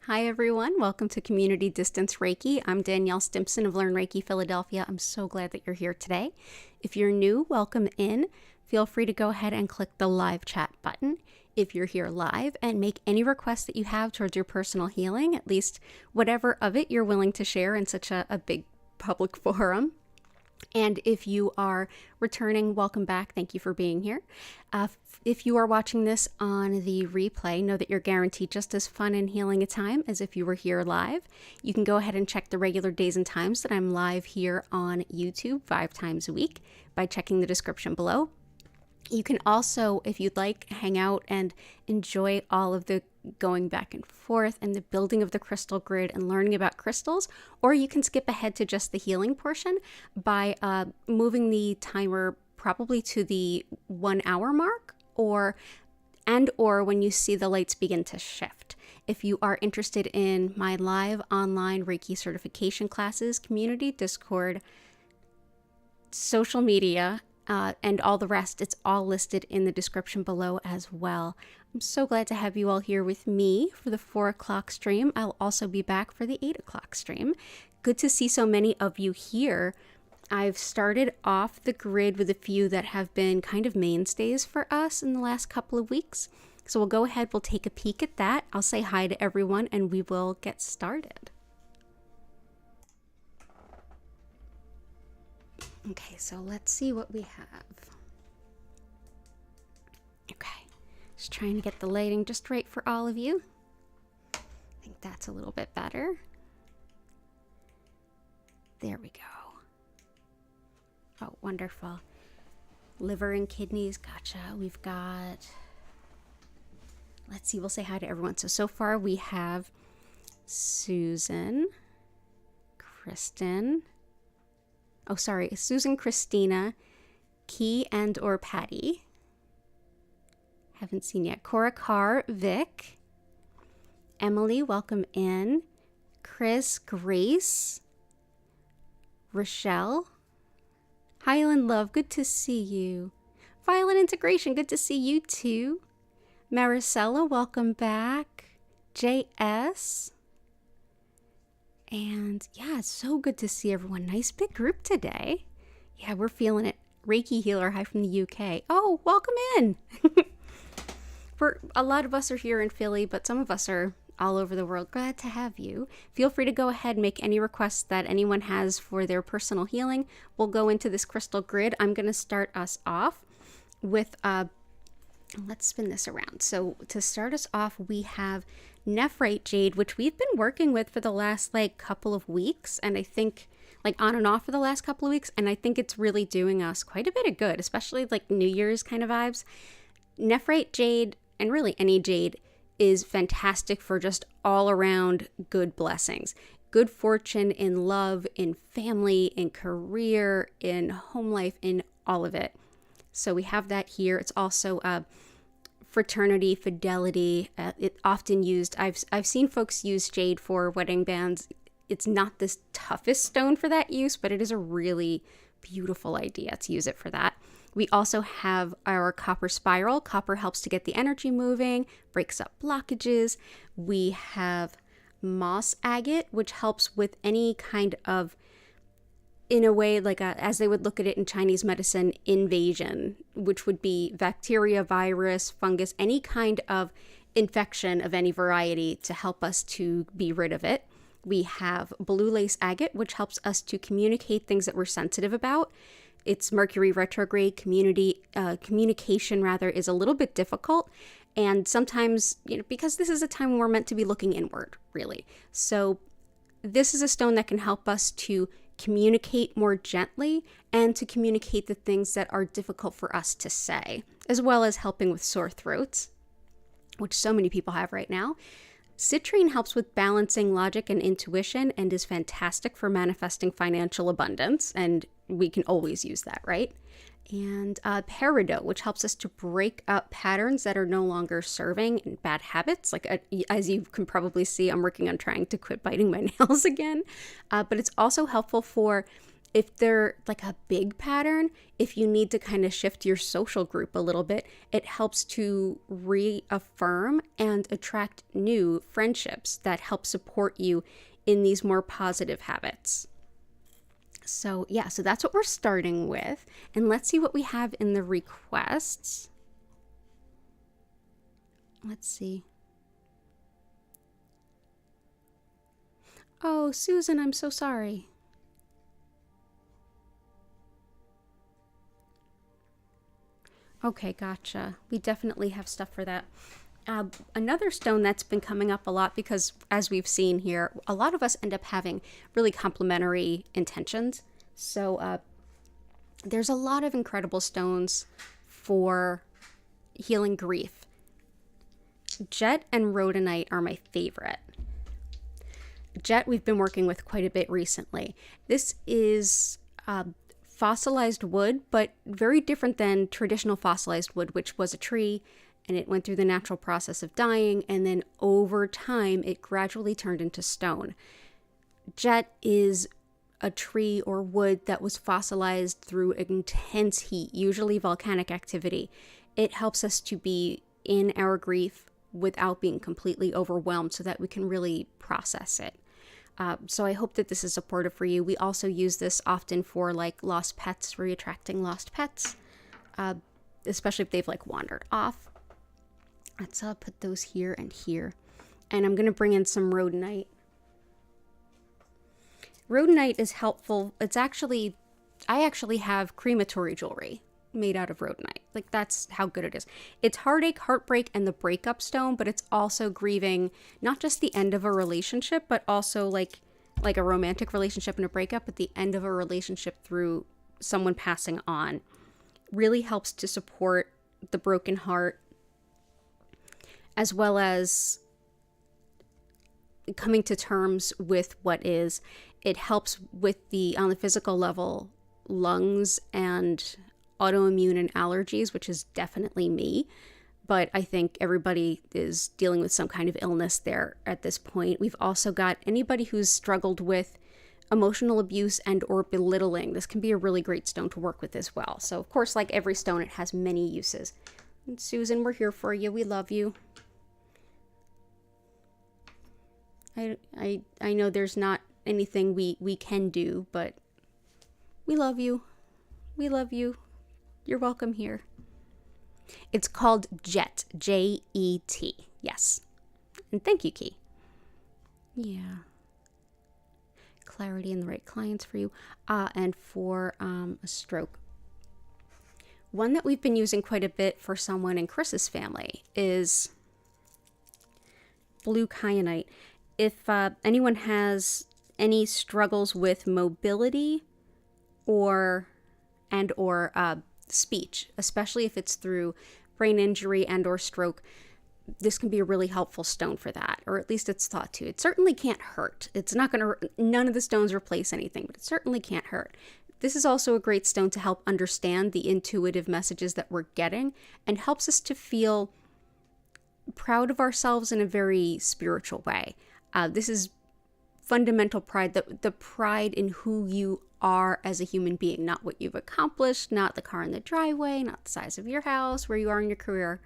Hi everyone, welcome to Community Distance Reiki. I'm Danielle Stimpson of Learn Reiki Philadelphia. I'm so glad that you're here today. If you're new, welcome in. Feel free to go ahead and click the live chat button if you're here live and make any requests that you have towards your personal healing, at least whatever of it you're willing to share in such a big public forum. And if you are returning, welcome back. Thank you for being here. If you are watching this on the replay, know that you're guaranteed just as fun and healing a time as if you were here live. You can go ahead and check the regular days and times that I'm live here on YouTube 5 times a week by checking the description below. You can also, if you'd like, hang out and enjoy all of the going back and forth and the building of the crystal grid and learning about crystals, or you can skip ahead to just the healing portion by moving the timer probably to the 1 hour mark or when you see the lights begin to shift. If you are interested in my live online Reiki certification classes, community, Discord, social media, and all the rest, it's all listed in the description below as well. I'm so glad to have you all here with me for the 4 o'clock stream. I'll also be back for the 8 o'clock stream. Good to see so many of you here. I've started off the grid with a few that have been kind of mainstays for us in the last couple of weeks. So we'll go ahead, we'll take a peek at that. I'll say hi to everyone and we will get started. Okay, so let's see what we have. Okay, just trying to get the lighting just right for all of you. I think that's a little bit better. There we go. Oh, wonderful. Liver and kidneys, gotcha. We've got, let's see, we'll say hi to everyone. So far we have Susan, Kristen, Susan, Christina, Key and or Patty. Haven't seen yet. Cora Carr, Vic, Emily, welcome in. Chris, Grace, Rochelle, Highland Love, good to see you. Violent Integration, good to see you too. Maricela, welcome back. JS. And yeah, it's so good to see everyone. Nice big group today. Yeah, we're feeling it. Reiki Healer, hi from the UK. Oh, welcome in. A lot of us are here in Philly, but some of us are all over the world. Glad to have you. Feel free to go ahead and make any requests that anyone has for their personal healing. We'll go into this crystal grid. I'm going to start us off with, let's spin this around. So to start us off, we have Nephrite Jade, which we've been working with for the last couple of weeks, and I think on and off for the last couple of weeks, and I think it's really doing us quite a bit of good, especially New Year's kind of vibes. Nephrite Jade, and really any jade, is fantastic for just all around good blessings, good fortune in love, in family, in career, in home life, in all of it. So we have that here. It's also fraternity, fidelity. It often used. I've seen folks use jade for wedding bands. It's not the toughest stone for that use, but it is a really beautiful idea to use it for that. We also have our copper spiral. Copper helps to get the energy moving, breaks up blockages. We have moss agate, which helps with any kind of, in a way, as they would look at it in Chinese medicine, invasion, which would be bacteria, virus, fungus, any kind of infection of any variety to help us to be rid of it. We have blue lace agate, which helps us to communicate things that we're sensitive about. It's Mercury retrograde. Communication is a little bit difficult. And sometimes, because this is a time when we're meant to be looking inward, really. So this is a stone that can help us to communicate more gently and to communicate the things that are difficult for us to say, as well as helping with sore throats, which so many people have right now. Citrine helps with balancing logic and intuition and is fantastic for manifesting financial abundance, and we can always use that, right? And peridot, which helps us to break up patterns that are no longer serving and bad habits. As you can probably see, I'm working on trying to quit biting my nails again. But it's also helpful for if they're like a big pattern, if you need to kind of shift your social group a little bit, it helps to reaffirm and attract new friendships that help support you in these more positive habits. So yeah, so that's what we're starting with. And let's see what we have in the requests. Let's see. Oh, Susan, I'm so sorry. Okay, gotcha. We definitely have stuff for that. Another stone that's been coming up a lot, because as we've seen here, a lot of us end up having really complementary intentions. So there's a lot of incredible stones for healing grief. Jet and Rhodonite are my favorite. Jet we've been working with quite a bit recently. This is fossilized wood, but very different than traditional fossilized wood, which was a tree and it went through the natural process of dying, and then over time it gradually turned into stone. Jet is a tree or wood that was fossilized through intense heat, usually volcanic activity. It helps us to be in our grief without being completely overwhelmed so that we can really process it. So I hope that this is supportive for you. We also use this often for like lost pets, reattracting lost pets, especially if they've like wandered off. Let's put those here and here. And I'm going to bring in some Rhodonite. Rhodonite is helpful. I actually have crematory jewelry made out of Rhodonite. Like, that's how good it is. It's heartache, heartbreak, and the breakup stone, but it's also grieving not just the end of a relationship, but also like a romantic relationship and a breakup, but the end of a relationship through someone passing on. Really helps to support the broken heart, as well as coming to terms with what is. It helps with on the physical level, lungs and autoimmune and allergies, which is definitely me. But I think everybody is dealing with some kind of illness there at this point. We've also got anybody who's struggled with emotional abuse and or belittling. This can be a really great stone to work with as well. So of course, like every stone, it has many uses. And Susan, we're here for you. We love you. I know there's not anything we can do, but we love you. We love you. You're welcome here. It's called Jet, Jet. Yes. And thank you, Key. Yeah. Clarity and the right clients for you. And for a stroke. One that we've been using quite a bit for someone in Chris's family is blue kyanite. If anyone has any struggles with mobility or speech, especially if it's through brain injury and or stroke, this can be a really helpful stone for that, or at least it's thought to. It certainly can't hurt. It's not going to, none of the stones replace anything, but it certainly can't hurt. This is also a great stone to help understand the intuitive messages that we're getting and helps us to feel proud of ourselves in a very spiritual way. This is fundamental pride, the pride in who you are as a human being, not what you've accomplished, not the car in the driveway, not the size of your house, where you are in your career.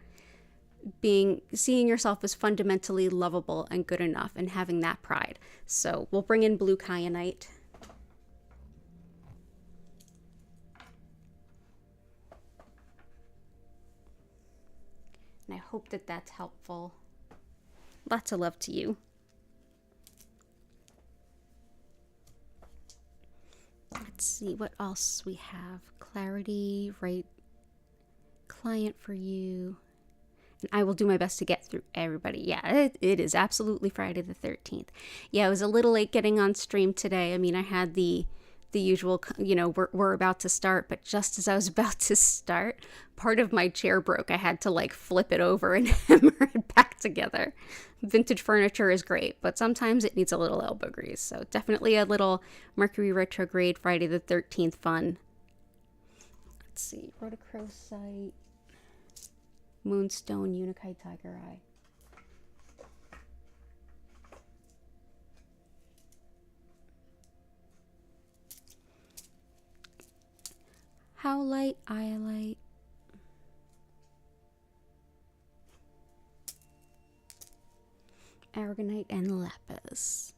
Seeing yourself as fundamentally lovable and good enough and having that pride. So we'll bring in blue kyanite. And I hope that that's helpful. Lots of love to you. Let's see what else we have. Clarity, right client for you. And I will do my best to get through everybody. Yeah, it is absolutely Friday the 13th. Yeah, I was a little late getting on stream today. I mean, I had the usual, we're about to start, but just as I was about to start, part of my chair broke. I had to like flip it over and hammer it back together. Vintage furniture is great, but sometimes it needs a little elbow grease. So definitely a little Mercury retrograde Friday the 13th fun. Let's see, rhodochrosite, moonstone, Unikite tiger eye. Howlite, Iolite. Aragonite and lapis.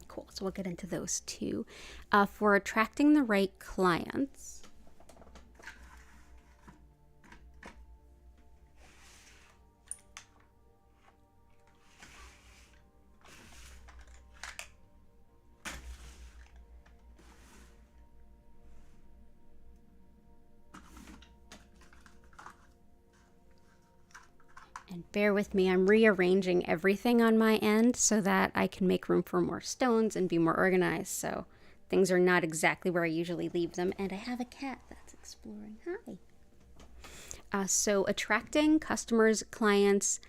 Cool, so we'll get into those too. For attracting the right clients, and bear with me, I'm rearranging everything on my end so that I can make room for more stones and be more organized. So things are not exactly where I usually leave them. And I have a cat that's exploring. Hi. So attracting customers, clients,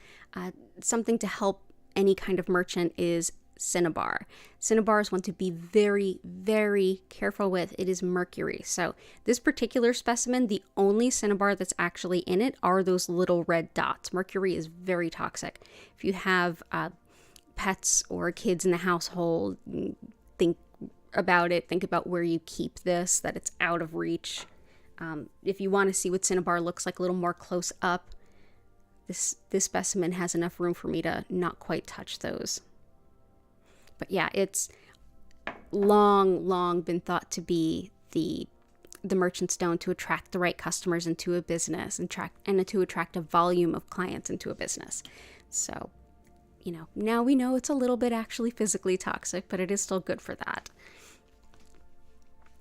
something to help any kind of merchant is cinnabar. Cinnabars want to be very, very careful with. It is mercury. So this particular specimen, the only cinnabar that's actually in it are those little red dots. Mercury is very toxic. If you have pets or kids in the household, think about it. Think about where you keep this, that it's out of reach. If you want to see what cinnabar looks like a little more close up, this specimen has enough room for me to not quite touch those. But yeah, it's long been thought to be the merchant stone to attract the right customers into a business and to attract a volume of clients into a business. So, now we know it's a little bit actually physically toxic, but it is still good for that.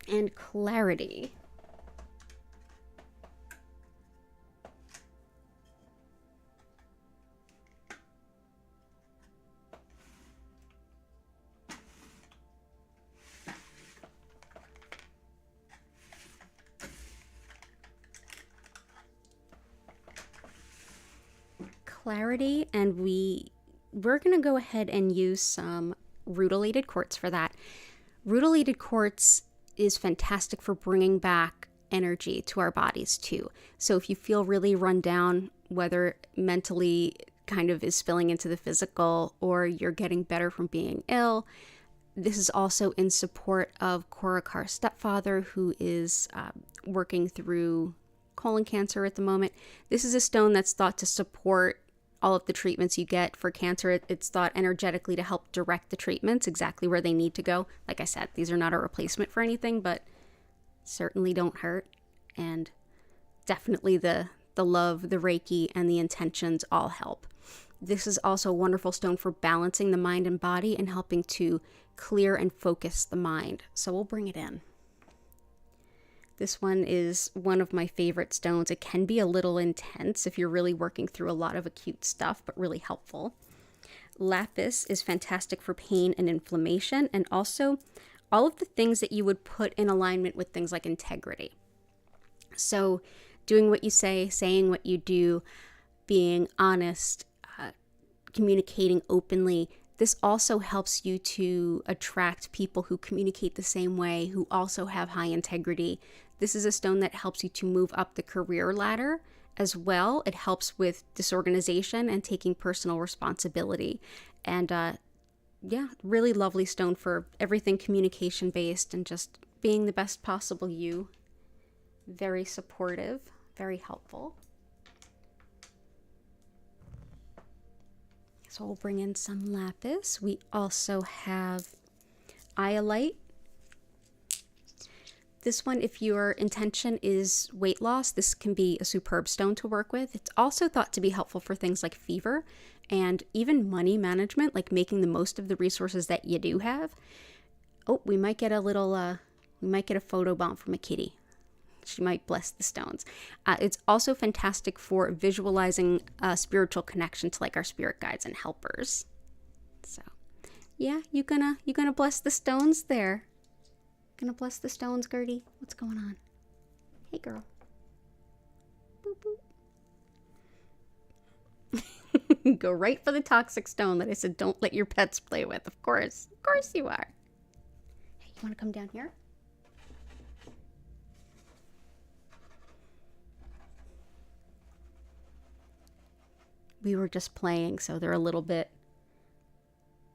And clarity. Clarity, and we're going to go ahead and use some rutilated quartz for that. Rutilated quartz is fantastic for bringing back energy to our bodies too. So if you feel really run down, whether mentally kind of is spilling into the physical or you're getting better from being ill, this is also in support of Korakar's stepfather, who is working through colon cancer at the moment. This is a stone that's thought to support all of the treatments you get for cancer. It's thought energetically to help direct the treatments exactly where they need to go. Like I said, these are not a replacement for anything, but certainly don't hurt. And definitely the love, the Reiki, and the intentions all help. This is also a wonderful stone for balancing the mind and body and helping to clear and focus the mind. So we'll bring it in. This one is one of my favorite stones. It can be a little intense if you're really working through a lot of acute stuff, but really helpful. Lapis is fantastic for pain and inflammation, and also all of the things that you would put in alignment with things like integrity. So doing what you say, saying what you do, being honest, communicating openly. This also helps you to attract people who communicate the same way, who also have high integrity. This is a stone that helps you to move up the career ladder as well. It helps with disorganization and taking personal responsibility. And really lovely stone for everything communication based and just being the best possible you. Very supportive, very helpful. So we'll bring in some lapis. We also have iolite. This one, if your intention is weight loss, this can be a superb stone to work with. It's also thought to be helpful for things like fever and even money management, like making the most of the resources that you do have. Oh, we might get a photo bomb from a kitty. She might bless the stones. It's also fantastic for visualizing a spiritual connection to like our spirit guides and helpers. So, yeah, you gonna bless the stones there? Gonna bless the stones, Gertie? What's going on? Hey, girl. Boop, boop. Go right for the toxic stone that I said don't let your pets play with. Of course you are. Hey, you want to come down here? We were just playing, so they're a little bit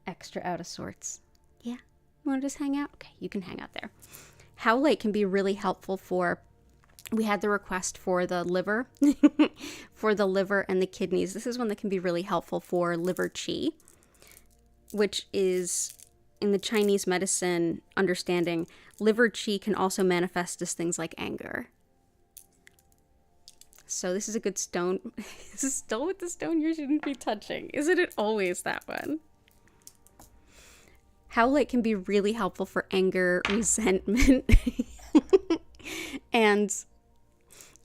extra out of sorts. Yeah? You want to just hang out? Okay, you can hang out there. Howlite can be really helpful for, we had the request for the liver, for the liver and the kidneys. This is one that can be really helpful for liver qi, which is, in the Chinese medicine understanding, liver qi can also manifest as things like anger. So this is a good stone. This is still with the stone you shouldn't be touching. Isn't it always that one? Howlite can be really helpful for anger, resentment, and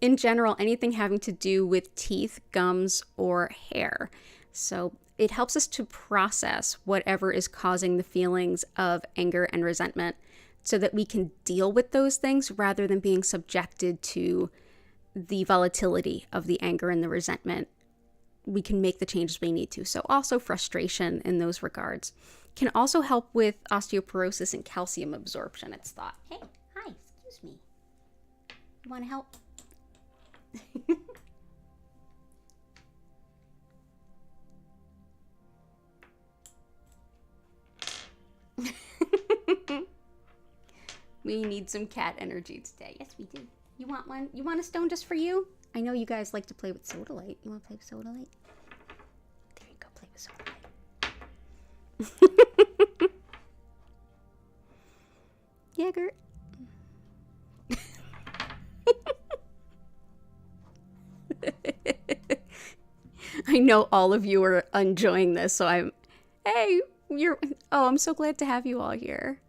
in general, anything having to do with teeth, gums, or hair. So it helps us to process whatever is causing the feelings of anger and resentment so that we can deal with those things rather than being subjected to the volatility of the anger and the resentment. We can make the changes we need to. So also frustration in those regards. Can also help with osteoporosis and calcium absorption, it's thought. Hey, hi, excuse me. You want to help? We need some cat energy today. Yes, we do. You want one? You want a stone just for you? I know you guys like to play with sodalite. You want to play with sodalite? There you go, play with sodalite. Yeah, Gert. I know all of you are enjoying this, so I'm, hey, I'm so glad to have you all here.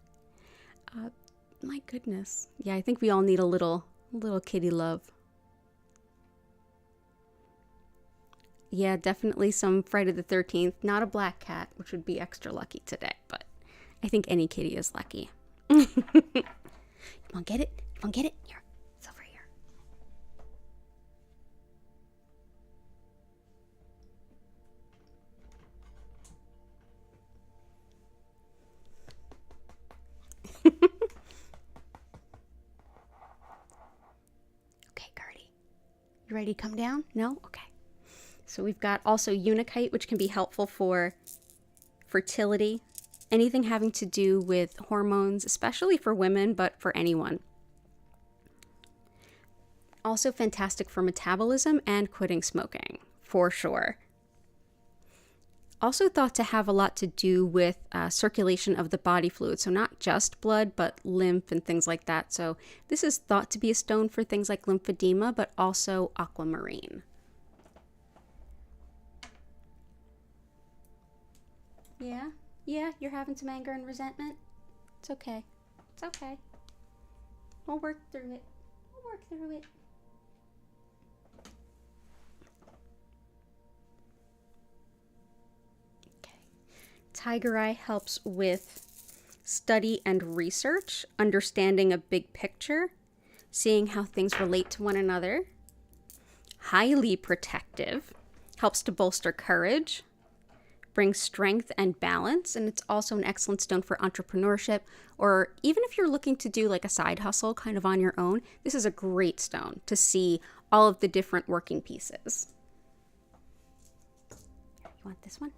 My goodness. Yeah, I think we all need a little kitty love. Yeah, definitely some Friday the 13th. Not a black cat, which would be extra lucky today, but I think any kitty is lucky. You want to get it? You want to get it? Here, it's over here. Okay, Gertie. You ready to come down? No? Okay. So we've got also Unakite, which can be helpful for fertility. Anything having to do with hormones, especially for women, but for anyone. Also fantastic for metabolism and quitting smoking, for sure. Also thought to have a lot to do with circulation of the body fluid. So not just blood, but lymph and things like that. So this is thought to be a stone for things like lymphedema, but also aquamarine. Yeah, you're having some anger and resentment. It's okay. It's okay. We'll work through it. We'll work through it. Okay. Tiger Eye helps with study and research, understanding a big picture, seeing how things relate to one another. Highly protective, helps to bolster courage, brings strength and balance, and it's also an excellent stone for entrepreneurship, or even if you're looking to do like a side hustle kind of on your own, this is a great stone to see all of the different working pieces. You want this one?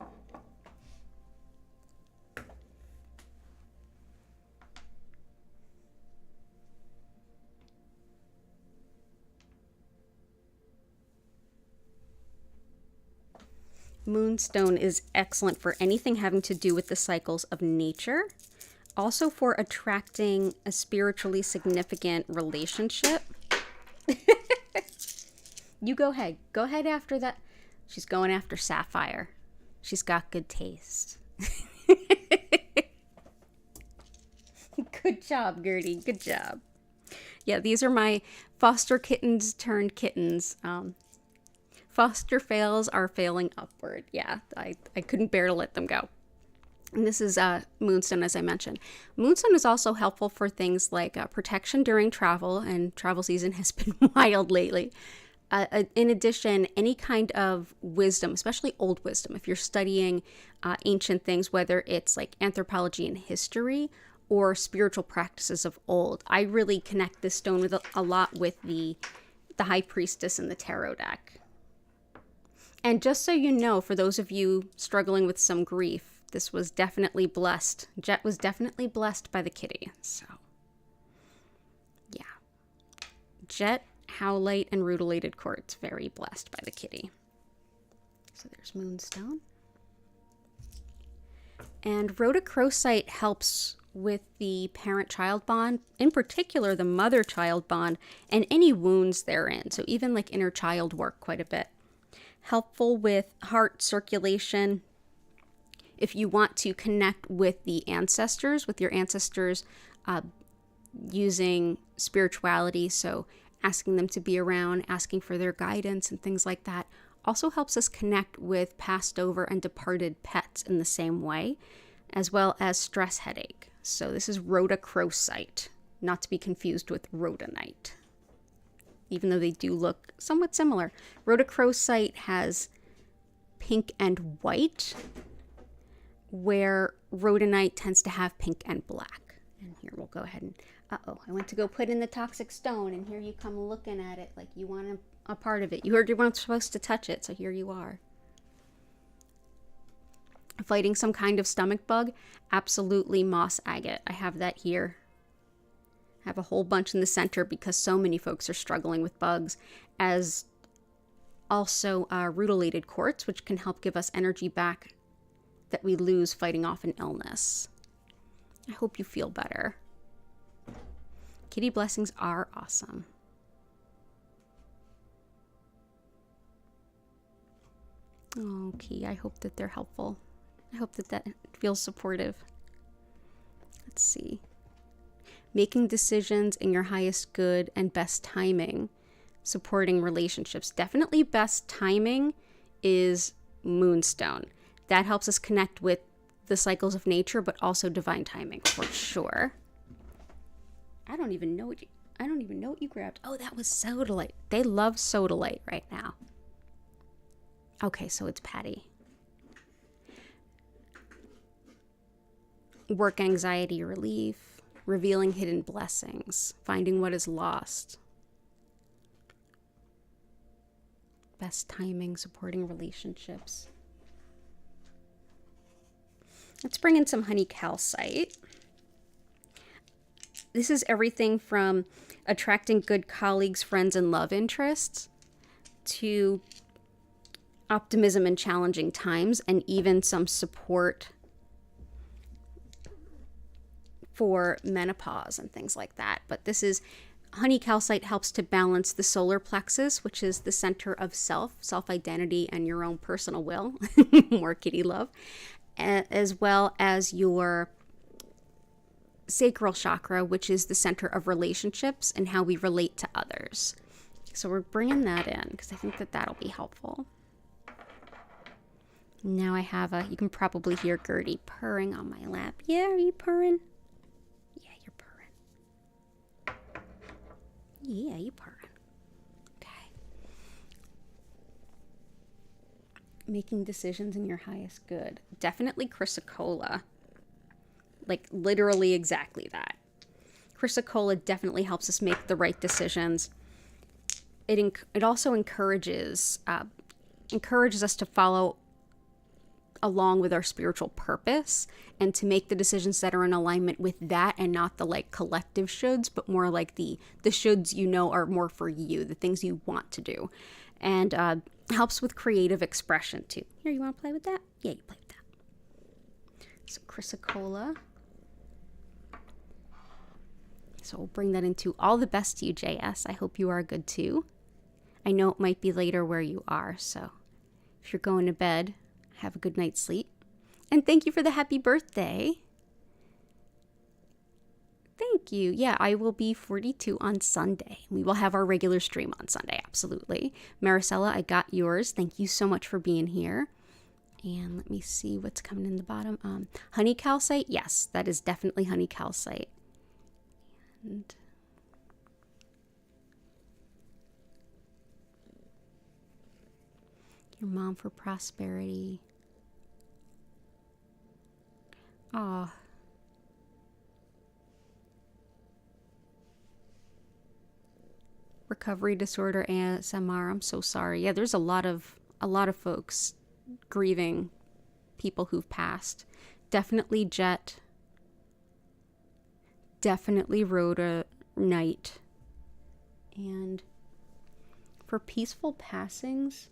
Moonstone is excellent for anything having to do with the cycles of nature. Also for attracting a spiritually significant relationship. You go ahead. Go ahead after that. She's going after sapphire. She's got good taste. Good job, Gertie. Good job. Yeah, these are my foster kittens turned kittens. Foster fails are failing upward. Yeah, I couldn't bear to let them go. And this is Moonstone, as I mentioned. Moonstone is also helpful for things like protection during travel, and travel season has been wild lately. In addition, any kind of wisdom, especially old wisdom, if you're studying ancient things, whether it's like anthropology and history or spiritual practices of old, I really connect this stone with a lot with the High Priestess and the Tarot deck. And just so you know, for those of you struggling with some grief, this was definitely blessed. Jet was definitely blessed by the kitty. So, yeah. Jet, howlite, and rutilated quartz, very blessed by the kitty. So there's moonstone. And rhodochrosite helps with the parent-child bond, in particular the mother-child bond, and any wounds therein. So even like inner child work quite a bit. Helpful with heart circulation. If you want to connect with the ancestors, with your ancestors using spirituality, so asking them to be around, asking for their guidance and things like that, also helps us connect with passed over and departed pets in the same way, as well as stress headache. So this is rhodochrosite, not to be confused with rhodonite, even though they do look somewhat similar. Rhodochrosite has pink and white, where rhodonite tends to have pink and black. And here we'll go ahead and, I went to go put in the toxic stone, and here you come looking at it like you want a part of it. You heard you weren't supposed to touch it, so here you are. Fighting some kind of stomach bug? Absolutely moss agate. I have that here. I have a whole bunch in the center because so many folks are struggling with bugs, as also rutilated quartz, which can help give us energy back that we lose fighting off an illness. I hope you feel better. Kitty blessings are awesome. Okay, I hope that they're helpful. I hope that that feels supportive. Let's see. Making decisions in your highest good and best timing. Supporting relationships. Definitely best timing is moonstone. That helps us connect with the cycles of nature, but also divine timing for sure. I don't even know what you grabbed. Oh, that was sodalite. They love sodalite right now. Okay, so it's Patty. Work anxiety relief, revealing hidden blessings, finding what is lost. Best timing, supporting relationships. Let's bring in some honey calcite. This is everything from attracting good colleagues, friends, and love interests to optimism in challenging times, and even some support for menopause and things like that. But this is, honey calcite helps to balance the solar plexus, which is the center of self-identity, and your own personal will, more kitty love, as well as your sacral chakra, which is the center of relationships and how we relate to others. So we're bringing that in because I think that that'll be helpful. Now I have you can probably hear Gertie purring on my lap. Yeah, are you purring? Yeah, you're purring. Yeah, you purring. Okay. Making decisions in your highest good. Definitely chrysocolla. Like literally exactly that. Chrysocolla definitely helps us make the right decisions. It also encourages us to follow along with our spiritual purpose and to make the decisions that are in alignment with that, and not the like collective shoulds, but more like the shoulds you know are more for you, the things you want to do. And helps with creative expression too. Here, you want to play with that? Yeah, you play with that. So chrysocolla. So we'll bring that into all the best to you, JS. I hope you are good too. I know it might be later where you are, so if you're going to bed, have a good night's sleep. And thank you for the happy birthday. Thank you. Yeah, I will be 42 on Sunday. We will have our regular stream on Sunday, absolutely. Maricela, I got yours. Thank you so much for being here. And let me see what's coming in the bottom. Honey calcite? Yes, that is definitely honey calcite. And your mom for prosperity. Aw. Recovery disorder ASMR. I'm so sorry. Yeah, there's a lot of a lot of folks grieving people who've passed. Definitely jet. Definitely Aragonite. And for peaceful passings,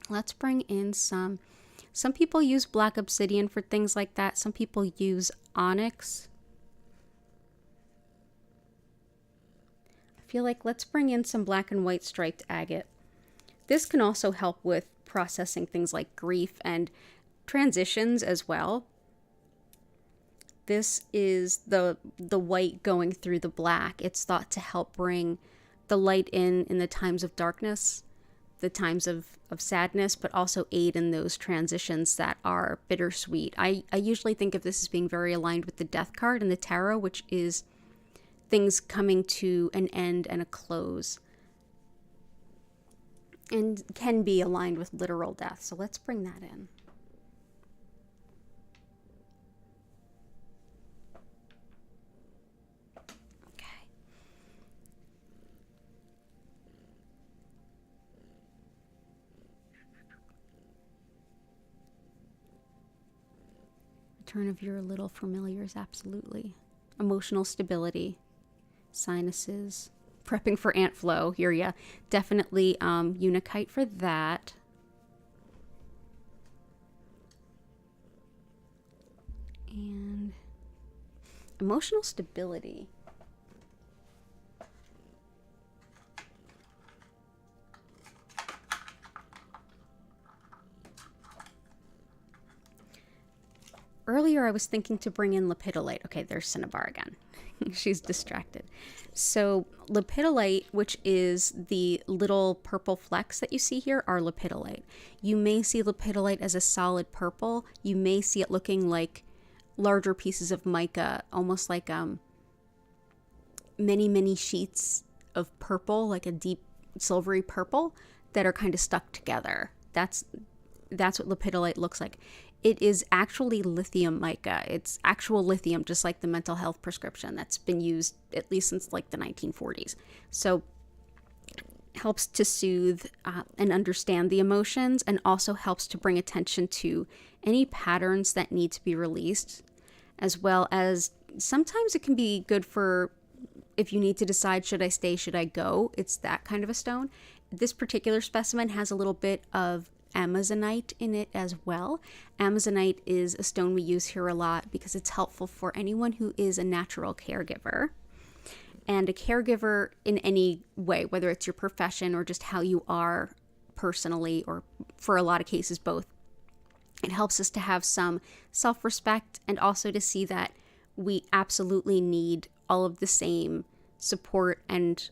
let's bring in some people use black obsidian for things like that. Some people use onyx. I feel like let's bring in some black and white striped agate. This can also help with processing things like grief and transitions as well. This is the white going through the black. It's thought to help bring the light in the times of darkness, the times of sadness, but also aid in those transitions that are bittersweet. I usually think of this as being very aligned with the death card in the tarot, which is things coming to an end and a close, and can be aligned with literal death. So let's bring that in. Return of your little familiars, absolutely. Emotional stability, sinuses, prepping for ant flow, hear ya. Definitely Unakite for that. And emotional stability. Earlier, I was thinking to bring in lepidolite. Okay, there's Cinnabar again. She's distracted. So lepidolite, which is the little purple flecks that you see here, are lepidolite. You may see lepidolite as a solid purple. You may see it looking like larger pieces of mica, almost like many sheets of purple, like a deep silvery purple that are kind of stuck together. That's what lepidolite looks like. It is actually lithium mica. It's actual lithium, just like the mental health prescription that's been used at least since like the 1940s. So helps to soothe and understand the emotions, and also helps to bring attention to any patterns that need to be released, as well as sometimes it can be good for if you need to decide, should I stay, should I go? It's that kind of a stone. This particular specimen has a little bit of Amazonite in it as well. Amazonite is a stone we use here a lot because it's helpful for anyone who is a natural caregiver. And a caregiver in any way, whether it's your profession or just how you are personally, or for a lot of cases both, it helps us to have some self-respect, and also to see that we absolutely need all of the same support and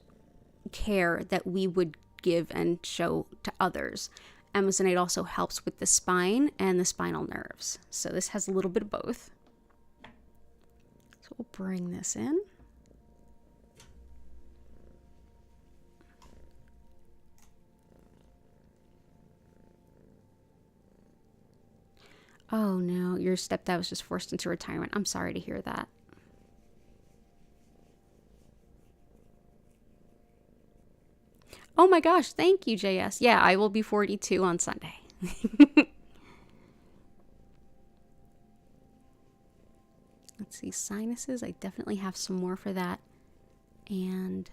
care that we would give and show to others. Amazonite also helps with the spine and the spinal nerves. So this has a little bit of both. So we'll bring this in. Oh no, your stepdad was just forced into retirement. I'm sorry to hear that. Oh my gosh, thank you, JS. Yeah, I will be 42 on Sunday. Let's see, sinuses. I definitely have some more for that. And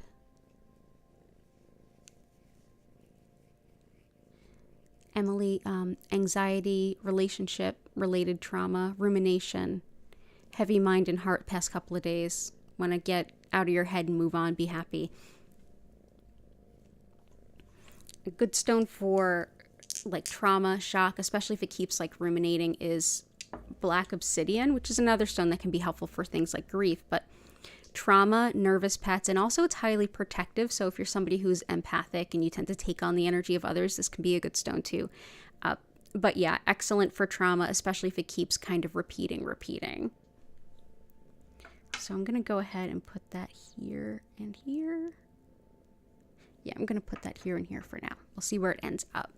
Emily, anxiety, relationship-related trauma, rumination, heavy mind and heart past couple of days. Want to get out of your head and move on, be happy. A good stone for like trauma, shock, especially if it keeps like ruminating, is black obsidian, which is another stone that can be helpful for things like grief, but trauma, nervous pets, and also it's highly protective. So if you're somebody who's empathic and you tend to take on the energy of others, this can be a good stone too. But yeah, excellent for trauma, especially if it keeps kind of repeating. So I'm going to go ahead and put that here and here. Yeah, I'm going to put that here and here for now. We'll see where it ends up.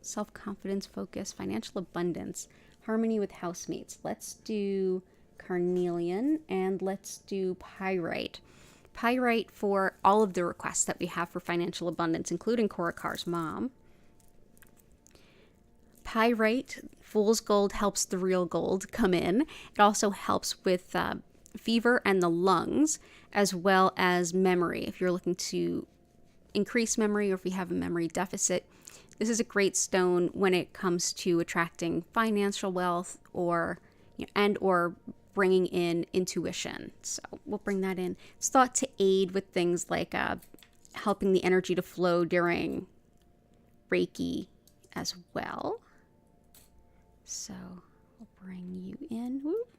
Self-confidence, focus, financial abundance, harmony with housemates. Let's do carnelian, and let's do pyrite. Pyrite for all of the requests that we have for financial abundance, including Korakar's mom. Pyrite, fool's gold, helps the real gold come in. It also helps with fever and the lungs, as well as memory. If you're looking to increase memory or if you have a memory deficit, this is a great stone when it comes to attracting financial wealth or bringing in intuition. So we'll bring that in. It's thought to aid with things like helping the energy to flow during Reiki as well. So we'll bring you in. Whoop.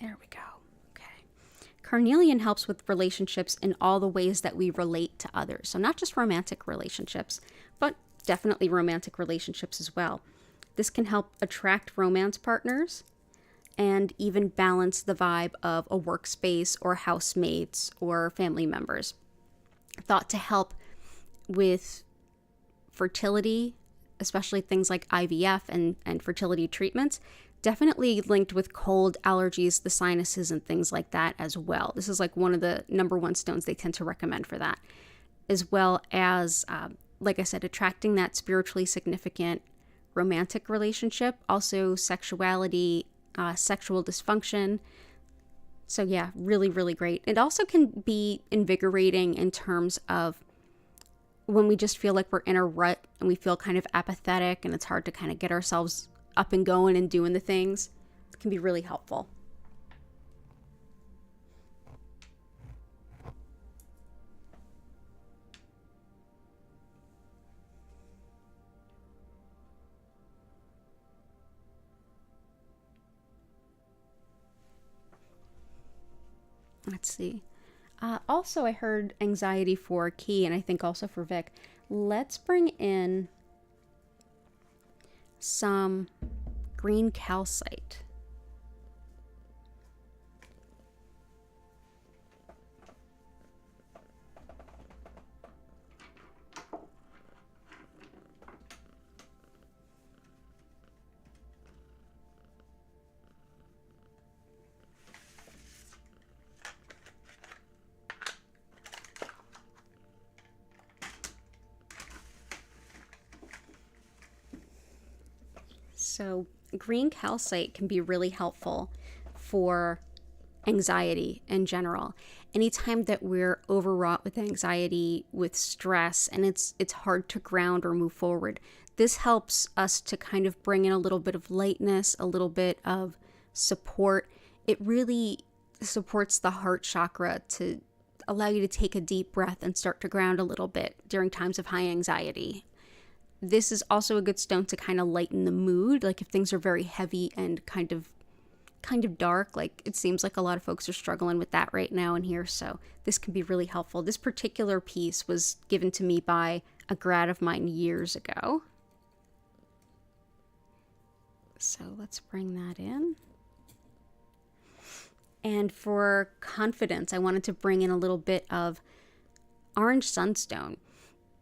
There we go. Okay. Carnelian helps with relationships in all the ways that we relate to others. So not just romantic relationships, but definitely romantic relationships as well. This can help attract romance partners and even balance the vibe of a workspace or housemates or family members. Thought to help with fertility, especially things like IVF and fertility treatments. Definitely linked with cold, allergies, the sinuses, and things like that as well. This is like one of the number one stones they tend to recommend for that. As well as, like I said, attracting that spiritually significant romantic relationship. Also sexuality, sexual dysfunction. So yeah, really, really great. It also can be invigorating in terms of when we just feel like we're in a rut and we feel kind of apathetic and it's hard to kind of get ourselves up and going and doing the things. It can be really helpful. Let's see. Also, I heard anxiety for Key, and I think also for Vic. Let's bring in some green calcite. So green calcite can be really helpful for anxiety in general. Anytime that we're overwrought with anxiety, with stress, and it's hard to ground or move forward, this helps us to kind of bring in a little bit of lightness, a little bit of support. It really supports the heart chakra to allow you to take a deep breath and start to ground a little bit during times of high anxiety. This is also a good stone to kind of lighten the mood. Like if things are very heavy and kind of dark, like it seems like a lot of folks are struggling with that right now in here. So this can be really helpful. This particular piece was given to me by a grad of mine years ago. So let's bring that in. And for confidence, I wanted to bring in a little bit of orange sunstone.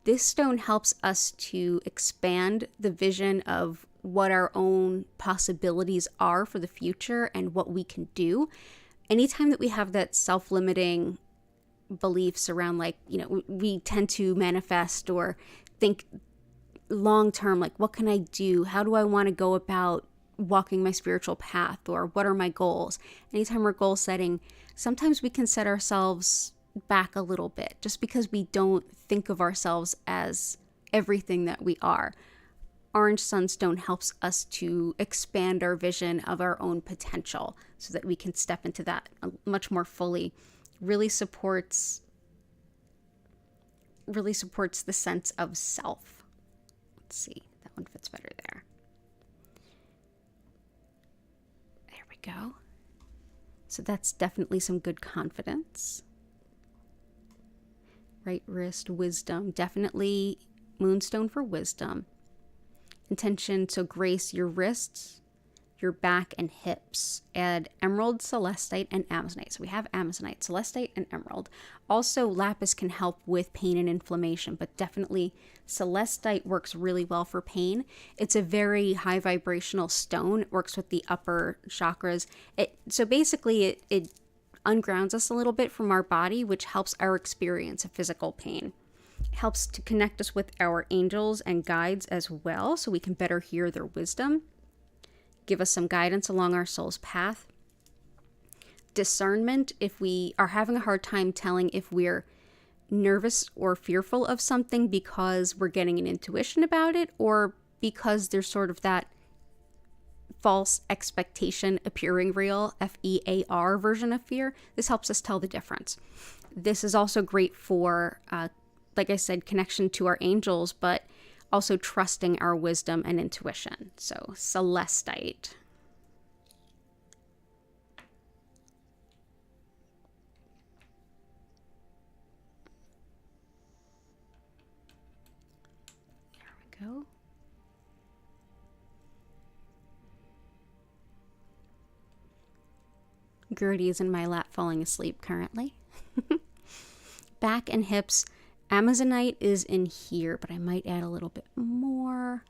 This stone helps us to expand the vision of what our own possibilities are for the future and what we can do. Anytime that we have that self-limiting beliefs around, like, we tend to manifest or think long-term, like, what can I do? How do I want to go about walking my spiritual path? Or what are my goals? Anytime we're goal setting, sometimes we can set ourselves back a little bit just because we don't think of ourselves as everything that we are. Orange sunstone helps us to expand our vision of our own potential so that we can step into that much more fully. Really supports the sense of self. Let's see, that one fits better there. There we go. So that's definitely some good confidence. Right wrist, wisdom, definitely moonstone for wisdom. Intention, so grace your wrists, your back, and hips. Add emerald, celestite, and amazonite. So we have amazonite, celestite, and emerald. Also, lapis can help with pain and inflammation, but definitely celestite works really well for pain. It's a very high vibrational stone. It works with the upper chakras. So basically, it ungrounds us a little bit from our body, which helps our experience of physical pain. Helps to connect us with our angels and guides as well, so we can better hear their wisdom. Give us some guidance along our soul's path. Discernment, if we are having a hard time telling if we're nervous or fearful of something because we're getting an intuition about it, or because there's sort of that false expectation appearing real, FEAR version of fear. This helps us tell the difference. This is also great for, like I said, connection to our angels, but also trusting our wisdom and intuition. So, celestite. There we go. Gertie is in my lap falling asleep currently. Back and hips. Amazonite is in here, but I might add a little bit more.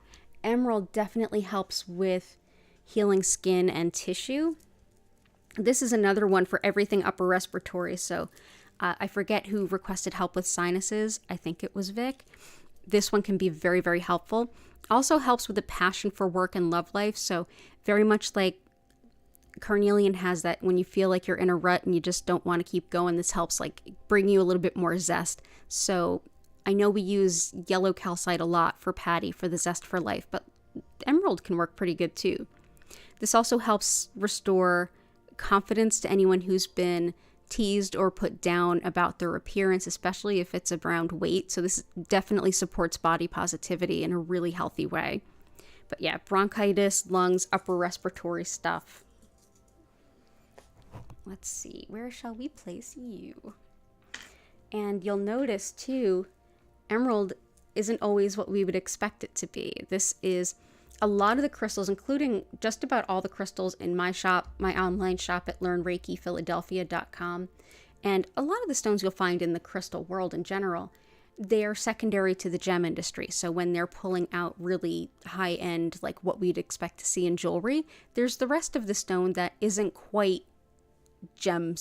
Emerald definitely helps with healing skin and tissue. This is another one for everything upper respiratory. So I forget who requested help with sinuses. I think it was Vic. This one can be very, very helpful. Also helps with the passion for work and love life. So very much like Carnelian has that when you feel like you're in a rut and you just don't want to keep going, this helps like bring you a little bit more zest. So I know we use yellow calcite a lot for Patty for the zest for life, but emerald can work pretty good too. This also helps restore confidence to anyone who's been teased or put down about their appearance, especially if it's around weight. So this definitely supports body positivity in a really healthy way. But yeah, bronchitis, lungs, upper respiratory stuff. Let's see, where shall we place you? And you'll notice too, emerald isn't always what we would expect it to be. This is a lot of the crystals, including just about all the crystals in my shop, my online shop at learnreikiphiladelphia.com. And a lot of the stones you'll find in the crystal world in general, they are secondary to the gem industry. So when they're pulling out really high end, like what we'd expect to see in jewelry, there's the rest of the stone that isn't quite gem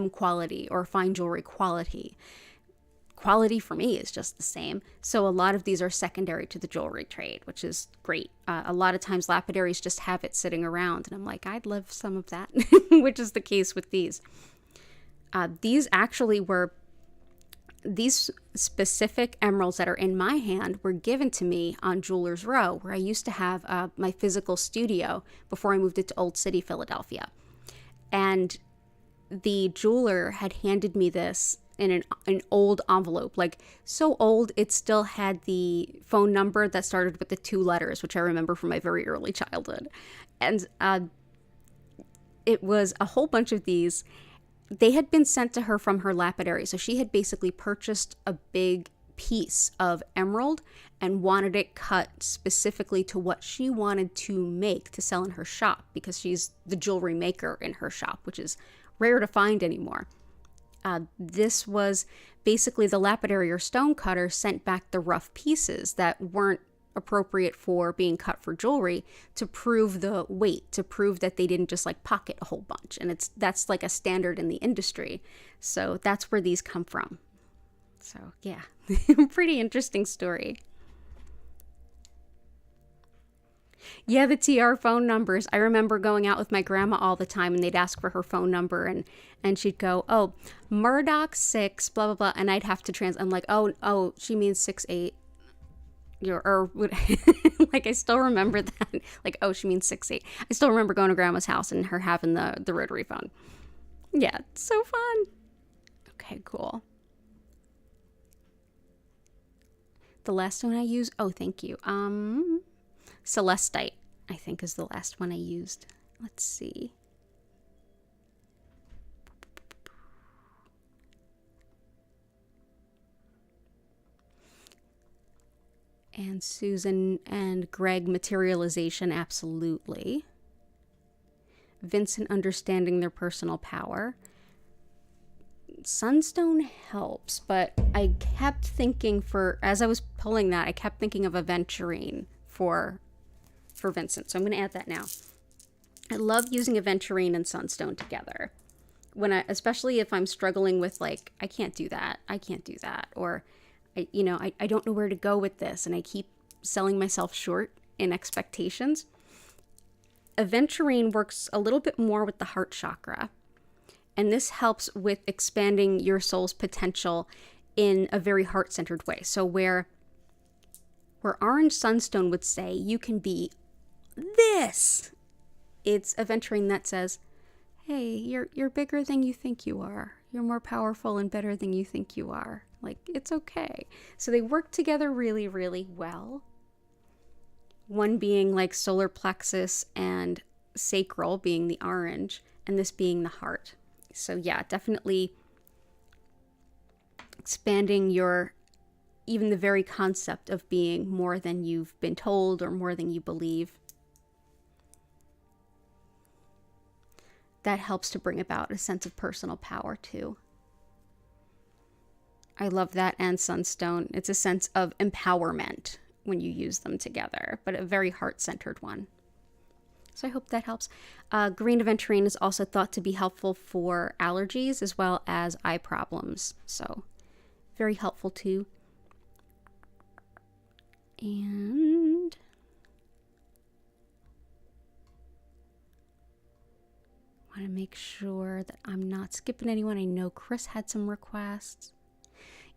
quality or fine jewelry quality. Quality for me is just the same. So a lot of these are secondary to the jewelry trade, which is great. A lot of times lapidaries just have it sitting around and I'm like, I'd love some of that, which is the case with these. These specific emeralds that are in my hand were given to me on Jewelers Row, where I used to have my physical studio before I moved it to Old City, Philadelphia. And the jeweler had handed me this in an old envelope, like so old it still had the phone number that started with the 2 letters, which I remember from my very early childhood. And it was a whole bunch of these. They had been sent to her from her lapidary, so she had basically purchased a big piece of emerald and wanted it cut specifically to what she wanted to make to sell in her shop, because she's the jewelry maker in her shop, which is rare to find anymore. This was basically the lapidary or stone cutter sent back the rough pieces that weren't appropriate for being cut for jewelry to prove the weight, to prove that they didn't just like pocket a whole bunch. And that's like a standard in the industry. So that's where these come from. So yeah, pretty interesting story. Yeah, the TR phone numbers. I remember going out with my grandma all the time and they'd ask for her phone number and she'd go, oh, Murdoch 6, blah, blah, blah. And I'd have to I'm like, oh, she means 6'8". Like, I still remember that. Like, oh, she means 6'8". I still remember going to grandma's house and her having the rotary phone. Yeah, it's so fun. Okay, cool. The last one I used, oh, thank you. Celestite, I think, is the last one I used. Let's see. And Susan and Greg, materialization, absolutely. Vincent, understanding their personal power. Sunstone helps, but I kept thinking as I was pulling that, I kept thinking of Aventurine for Vincent. So I'm going to add that now. I love using Aventurine and Sunstone together. Especially if I'm struggling with like, I can't do that, or I don't know where to go with this, and I keep selling myself short in expectations. Aventurine works a little bit more with the heart chakra, and this helps with expanding your soul's potential in a very heart-centered way. So where orange sunstone would say you can be this, it's Aventurine that says, hey, you're bigger than you think you are. You're more powerful and better than you think you are. Like, it's okay. So they work together really, really well. One being like solar plexus and sacral being the orange, and this being the heart. So yeah, definitely expanding even the very concept of being more than you've been told or more than you believe. That helps to bring about a sense of personal power too. I love that, and sunstone. It's a sense of empowerment when you use them together, but a very heart-centered one. So I hope that helps. Green aventurine is also thought to be helpful for allergies as well as eye problems. So very helpful too. And want to make sure that I'm not skipping anyone. I know Chris had some requests.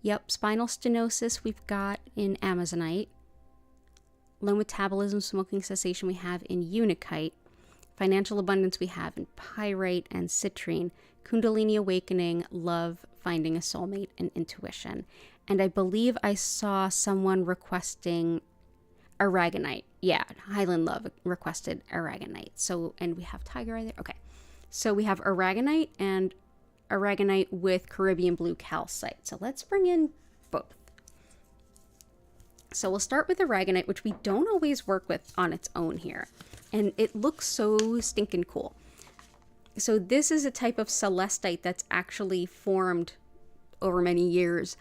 Yep, spinal stenosis we've got in Amazonite. Low metabolism, smoking cessation we have in Unakite. Financial abundance we have in Pyrite and Citrine. Kundalini awakening, love, finding a soulmate, and intuition. And I believe I saw someone requesting Aragonite. Yeah, Highland Love requested Aragonite. So, and we have Tiger Eye there. Okay. So we have Aragonite and Aragonite with Caribbean Blue Calcite. So let's bring in both. So we'll start with Aragonite, which we don't always work with on its own here. And it looks so stinking cool. So this is a type of celestite that's actually formed over many years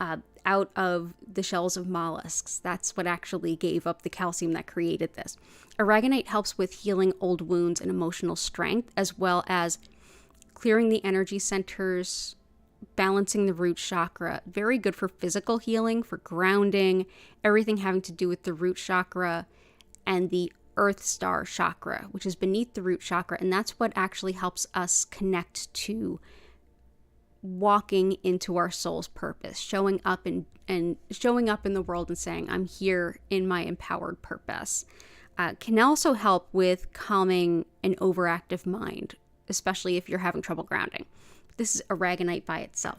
out of the shells of mollusks. That's what actually gave up the calcium that created this. Aragonite helps with healing old wounds and emotional strength, as well as clearing the energy centers, balancing the root chakra. Very good for physical healing, for grounding, everything having to do with the root chakra and the Earth Star chakra, which is beneath the root chakra. And that's what actually helps us connect to walking into our soul's purpose, showing up and showing up in the world and saying, I'm here in my empowered purpose. Can also help with calming an overactive mind, especially if you're having trouble grounding. This is Aragonite by itself.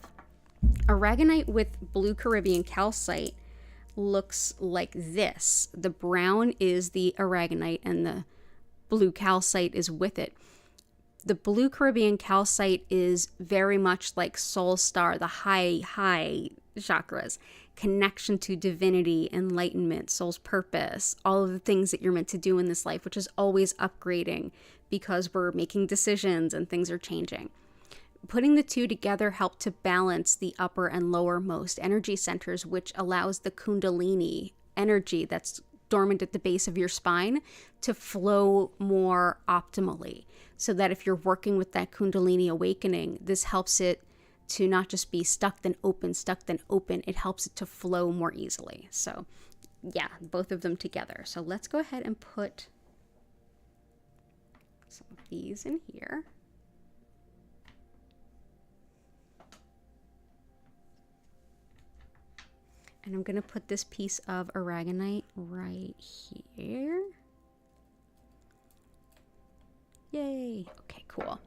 Aragonite with blue Caribbean calcite looks like this. The brown is the Aragonite and the blue calcite is with it. The blue Caribbean calcite is very much like Soul Star, the high chakras, connection to divinity, enlightenment, soul's purpose, all of the things that you're meant to do in this life, which is always upgrading because we're making decisions and things are changing. Putting the two together help to balance the upper and lowermost energy centers, which allows the Kundalini energy that's dormant at the base of your spine to flow more optimally. So that if you're working with that Kundalini awakening, this helps it to not just be stuck then open, it helps it to flow more easily. So yeah, both of them together. So let's go ahead and put some of these in here. And I'm going to put this piece of Aragonite right here. Yay. Okay, cool.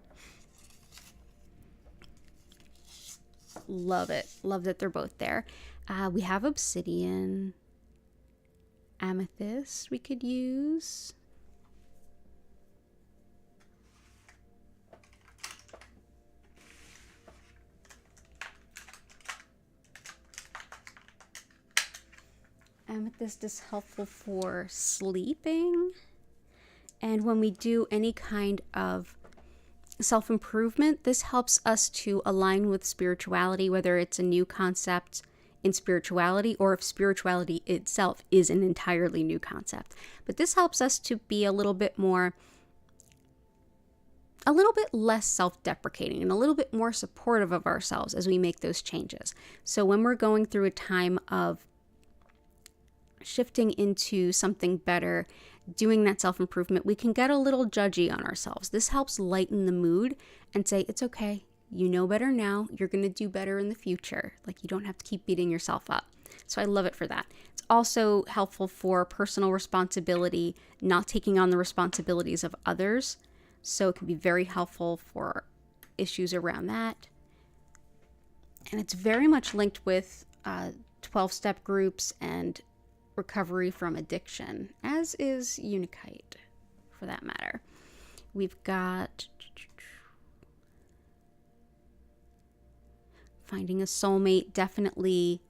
Love it. Love that they're both there. We have obsidian, amethyst we could use. Amethyst is helpful for sleeping. And when we do any kind of self-improvement, this helps us to align with spirituality, whether it's a new concept in spirituality or if spirituality itself is an entirely new concept. But this helps us to be a little bit more a little bit less self-deprecating and a little bit more supportive of ourselves as we make those changes. So when we're going through a time of shifting into something better, doing that self-improvement, we can get a little judgy on ourselves. This helps lighten the mood and say, it's okay. You know better now. You're going to do better in the future. Like, you don't have to keep beating yourself up. So I love it for that. It's also helpful for personal responsibility, not taking on the responsibilities of others. So it can be very helpful for issues around that. And it's very much linked with 12-step groups and recovery from addiction, as is Unakite, for that matter. We've got finding a soulmate, definitely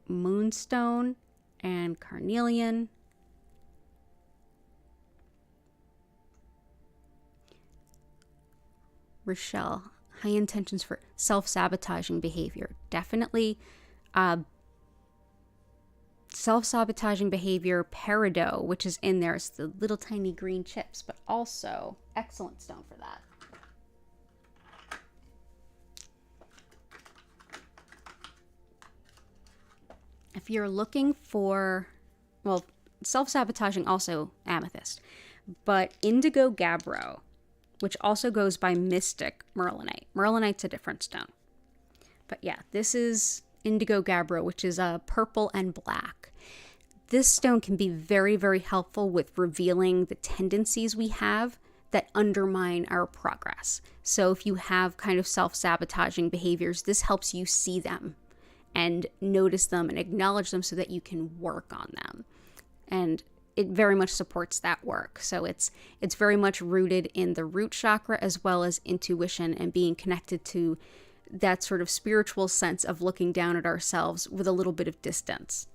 moonstone and carnelian. Rochelle, high intentions for self-sabotaging behavior. Definitely self-sabotaging behavior. Peridot, which is in there, it's the little tiny green chips, but also excellent stone for that. If you're looking for, well, self-sabotaging, also amethyst, but indigo gabbro, which also goes by mystic merlinite. Merlinite's a different stone. But yeah, this is indigo gabbro, which is a purple and black. This stone can be very, very helpful with revealing the tendencies we have that undermine our progress. So if you have kind of self-sabotaging behaviors, this helps you see them and notice them and acknowledge them so that you can work on them. And it very much supports that work. So it's very much rooted in the root chakra as well as intuition and being connected to that sort of spiritual sense of looking down at ourselves with a little bit of distance.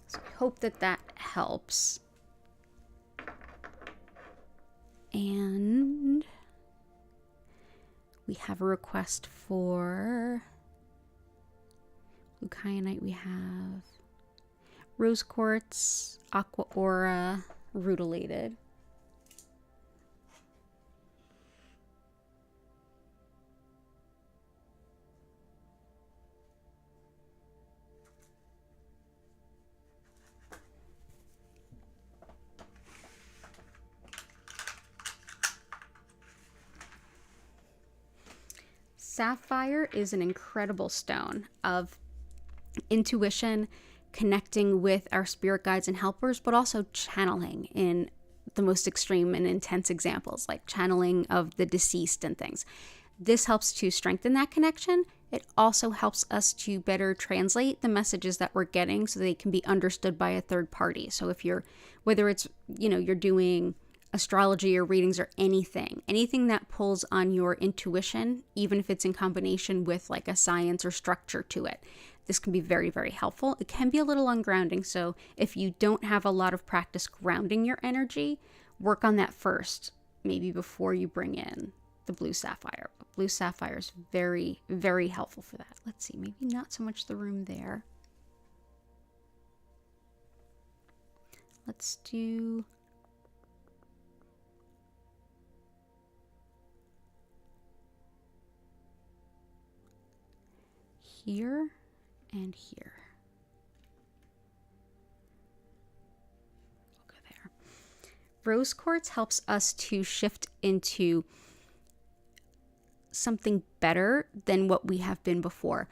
So I hope that that helps. And we have a request for blue kyanite. We have rose quartz, aqua aura, rutilated. Sapphire is an incredible stone of intuition, connecting with our spirit guides and helpers, but also channeling in the most extreme and intense examples, like channeling of the deceased and things. This helps to strengthen that connection. It also helps us to better translate the messages that we're getting so they can be understood by a third party. So if you're, whether it's, you're doing astrology or readings or anything that pulls on your intuition, even if it's in combination with like a science or structure to it, this can be very, very helpful. It can be a little ungrounding. So if you don't have a lot of practice grounding your energy, work on that first, maybe before you bring in the blue sapphire. But blue sapphire is very, very helpful for that. Let's see, maybe not so much the room there. Let's do here and here. We'll go there. Rose quartz helps us to shift into something better than what we have been before.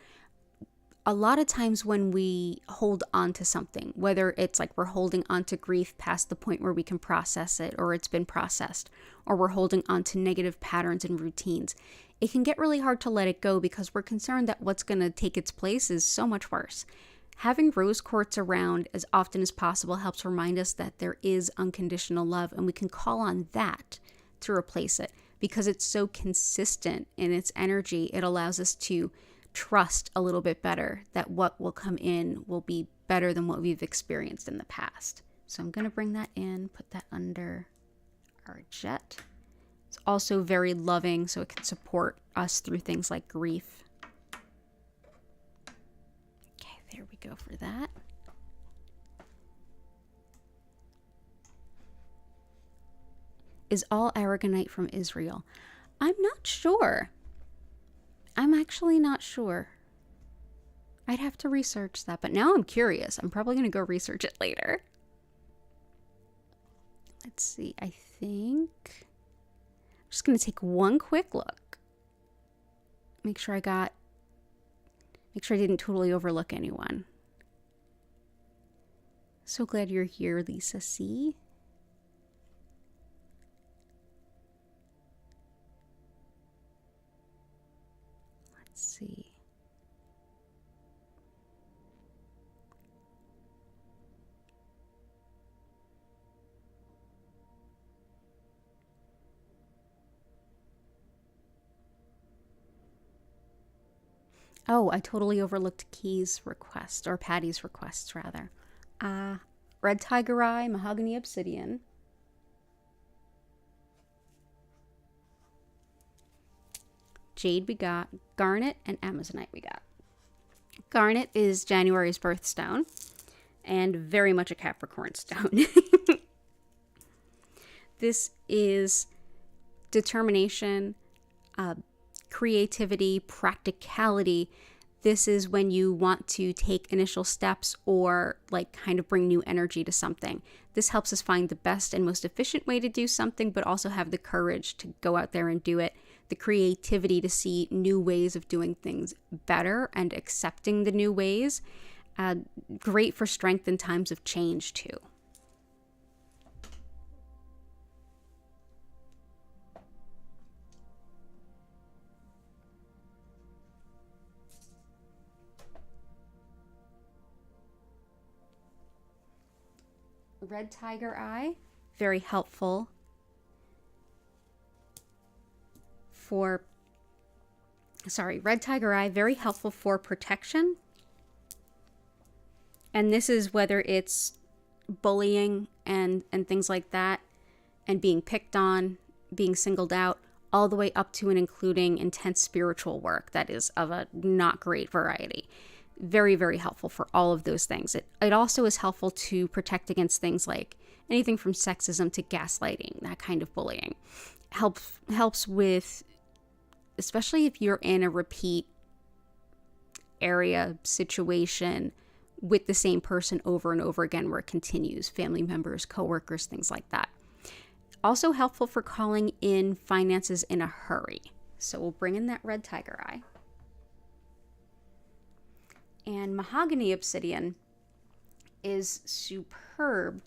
A lot of times when we hold on to something, whether it's like we're holding on to grief past the point where we can process it or it's been processed, or we're holding on to negative patterns and routines, it can get really hard to let it go because we're concerned that what's going to take its place is so much worse. Having rose quartz around as often as possible helps remind us that there is unconditional love, and we can call on that to replace it. Because it's so consistent in its energy, it allows us to trust a little bit better that what will come in will be better than what we've experienced in the past. So I'm going to bring that in, put that under our jet. It's also very loving, so it can support us through things like grief. Okay, there we go for that. Is all Aragonite from Israel? I'm not sure. I'm actually not sure. I'd have to research that, but now I'm curious. I'm probably going to go research it later. Let's see. I think I'm just going to take one quick look. Make sure I didn't totally overlook anyone. So glad you're here, Lisa C. Let's see. Oh, I totally overlooked Key's request, or Patty's request, rather. Red Tiger Eye, Mahogany Obsidian. Jade we got, Garnet, and Amazonite we got. Garnet is January's birthstone, and very much a Capricorn stone. This is determination, creativity, practicality. This is when you want to take initial steps or like kind of bring new energy to something. This helps us find the best and most efficient way to do something, but also have the courage to go out there and do it. The creativity to see new ways of doing things better and accepting the new ways. Great for strength in times of change too. Red Tiger Eye, very helpful Red Tiger Eye, very helpful for protection. And this is whether it's bullying and things like that, and being picked on, being singled out, all the way up to and including intense spiritual work that is of a not great variety. Very, very helpful for all of those things. It also is helpful to protect against things like anything from sexism to gaslighting, that kind of bullying. Helps with, especially if you're in a repeat area situation with the same person over and over again where it continues, family members, coworkers, things like that. Also helpful for calling in finances in a hurry. So we'll bring in that Red Tiger Eye. And Mahogany Obsidian is superb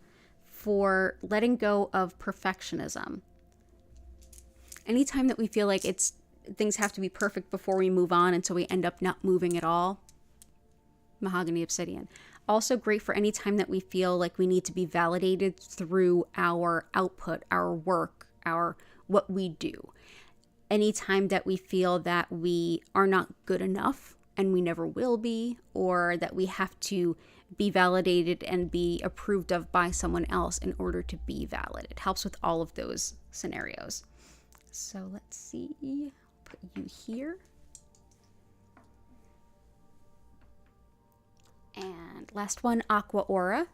for letting go of perfectionism. Anytime that we feel like things have to be perfect before we move on, and so we end up not moving at all, Mahogany Obsidian. Also great for any time that we feel like we need to be validated through our output, our work, what we do. Anytime that we feel that we are not good enough, and we never will be, or that we have to be validated and be approved of by someone else in order to be valid. It helps with all of those scenarios. So let's see, put you here. And last one, Aqua Aura.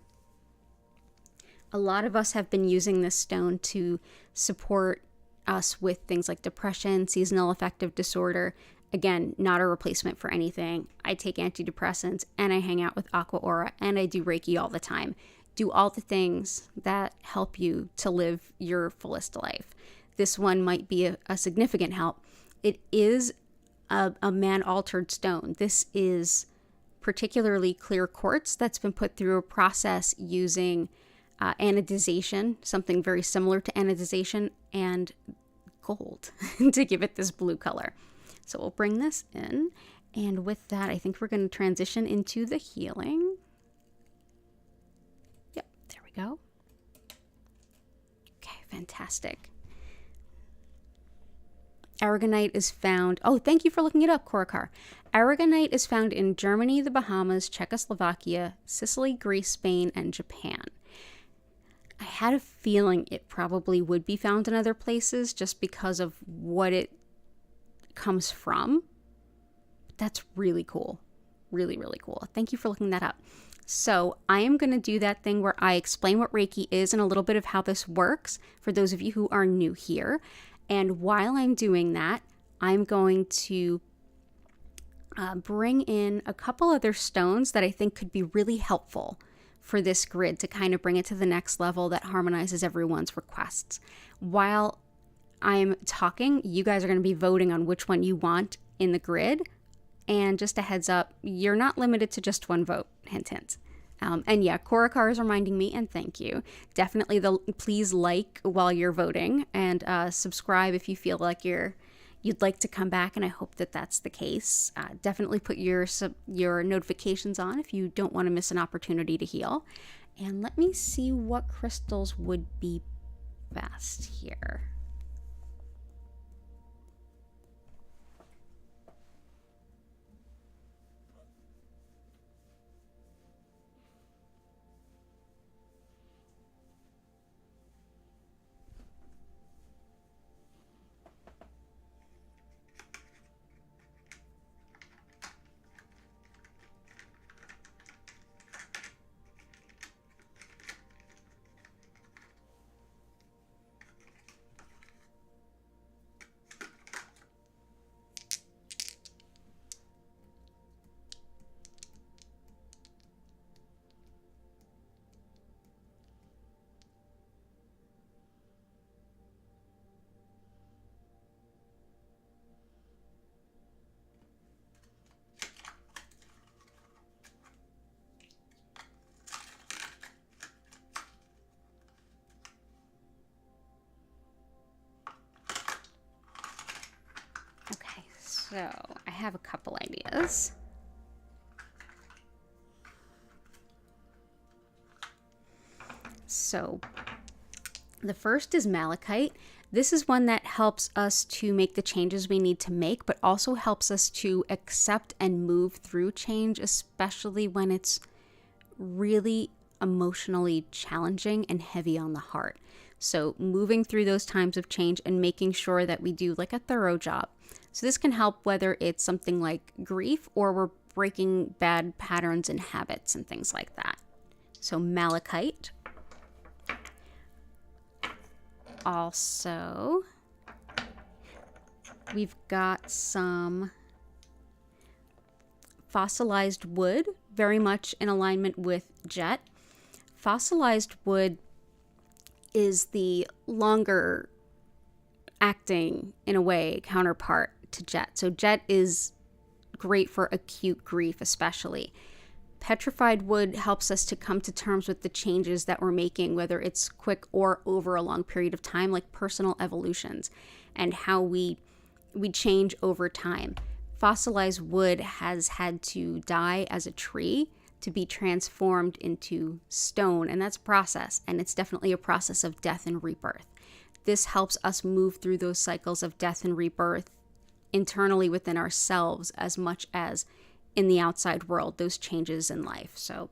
A lot of us have been using this stone to support us with things like depression, seasonal affective disorder. Again, not a replacement for anything. I take antidepressants and I hang out with Aqua Aura and I do Reiki all the time. Do all the things that help you to live your fullest life. This one might be a significant help. It is a man-altered stone. This is particularly clear quartz that's been put through a process using anodization, something very similar to anodization, and gold to give it this blue color. So we'll bring this in, and with that, I think we're going to transition into the healing. Yep, there we go. Okay, fantastic. Aragonite is found, oh, thank you for looking it up, Korakar. Aragonite is found in Germany, the Bahamas, Czechoslovakia, Sicily, Greece, Spain, and Japan. I had a feeling it probably would be found in other places just because of what it comes from. That's really cool. Really, really cool. Thank you for looking that up. So I am going to do that thing where I explain what Reiki is and a little bit of how this works for those of you who are new here. And while I'm doing that, I'm going to bring in a couple other stones that I think could be really helpful for this grid to kind of bring it to the next level that harmonizes everyone's requests. While I'm talking, you guys are going to be voting on which one you want in the grid. And just a heads up, you're not limited to just one vote. Hint, hint. And yeah, Korakar is reminding me, and thank you. Definitely, please like while you're voting, and subscribe if you feel like you'd like to come back, and I hope that that's the case. Definitely put your notifications on if you don't want to miss an opportunity to heal. And let me see what crystals would be best here. So I have a couple ideas. So the first is malachite. This is one that helps us to make the changes we need to make, but also helps us to accept and move through change, especially when it's really emotionally challenging and heavy on the heart. So moving through those times of change and making sure that we do like a thorough job. So this can help whether it's something like grief or we're breaking bad patterns and habits and things like that. So malachite. Also, we've got some fossilized wood, very much in alignment with jet. Fossilized wood is the longer acting, in a way, counterpart to jet. So jet is great for acute grief, especially. Petrified wood helps us to come to terms with the changes that we're making, whether it's quick or over a long period of time, like personal evolutions and how we change over time. Fossilized wood has had to die as a tree to be transformed into stone, and that's a process, and it's definitely a process of death and rebirth. This helps us move through those cycles of death and rebirth internally within ourselves as much as in the outside world, those changes in life. So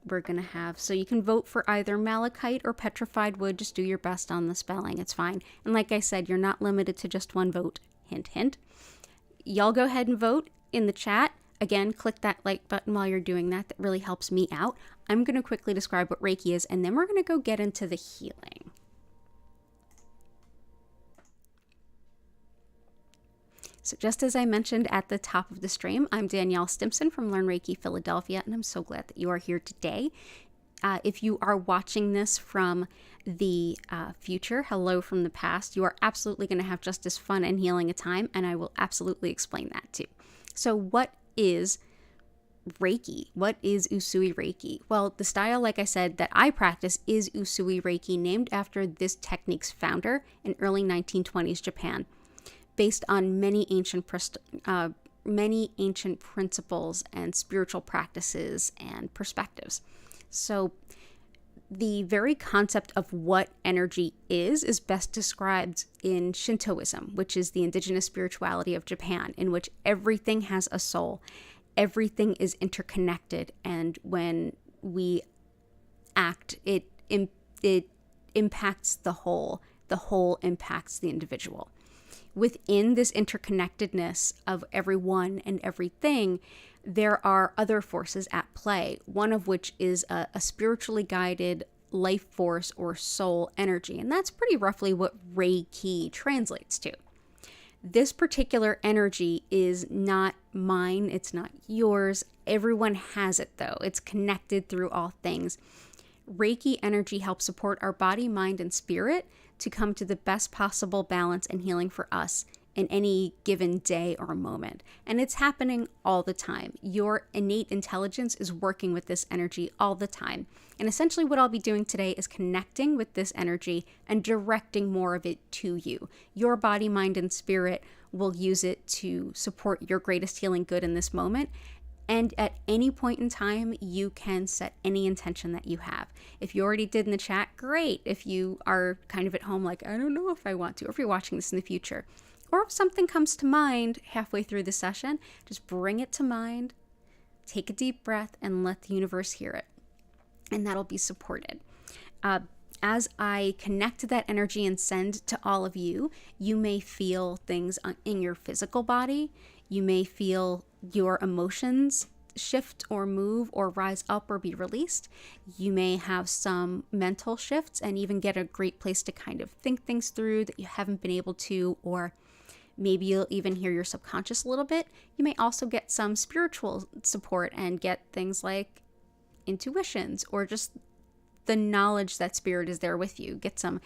we're going to have, so you can vote for either malachite or petrified wood. Just do your best on the spelling. It's fine. And like I said, you're not limited to just one vote. Hint, hint. Y'all go ahead and vote in the chat. Again, click that like button while you're doing that. That really helps me out. I'm going to quickly describe what Reiki is, and then we're going to go get into the healing. So just as I mentioned at the top of the stream, I'm Danielle Stimpson from Learn Reiki Philadelphia, and I'm so glad that you are here today. If you are watching this from the future, hello from the past, you are absolutely going to have just as fun and healing a time, and I will absolutely explain that too. So what is Reiki? What is Usui Reiki? Well, the style, like I said, that I practice is Usui Reiki, named after this technique's founder in early 1920s Japan, based on many ancient principles and spiritual practices and perspectives. So the very concept of what energy is best described in Shintoism, which is the indigenous spirituality of Japan, in which everything has a soul. Everything is interconnected, and when we act, it impacts the whole. The whole impacts the individual. Within this interconnectedness of everyone and everything, there are other forces at play, one of which is a spiritually guided life force or soul energy. And that's pretty roughly what Reiki translates to. This particular energy is not mine. It's not yours. Everyone has it though. It's connected through all things. Reiki energy helps support our body, mind, and spirit to come to the best possible balance and healing for us in any given day or moment. And it's happening all the time. Your innate intelligence is working with this energy all the time. And essentially what I'll be doing today is connecting with this energy and directing more of it to you. Your body, mind, and spirit will use it to support your greatest healing good in this moment. And at any point in time, you can set any intention that you have. If you already did in the chat, great. If you are kind of at home like, I don't know if I want to, or if you're watching this in the future, or if something comes to mind halfway through the session, just bring it to mind, take a deep breath, and let the universe hear it. And that'll be supported. As I connect to that energy and send to all of you, you may feel things in your physical body. You may feel your emotions shift or move or rise up or be released. You may have some mental shifts and even get a great place to kind of think things through that you haven't been able to, or maybe you'll even hear your subconscious a little bit. You may also get some spiritual support and get things like intuitions or just the knowledge that spirit is there with you. Get some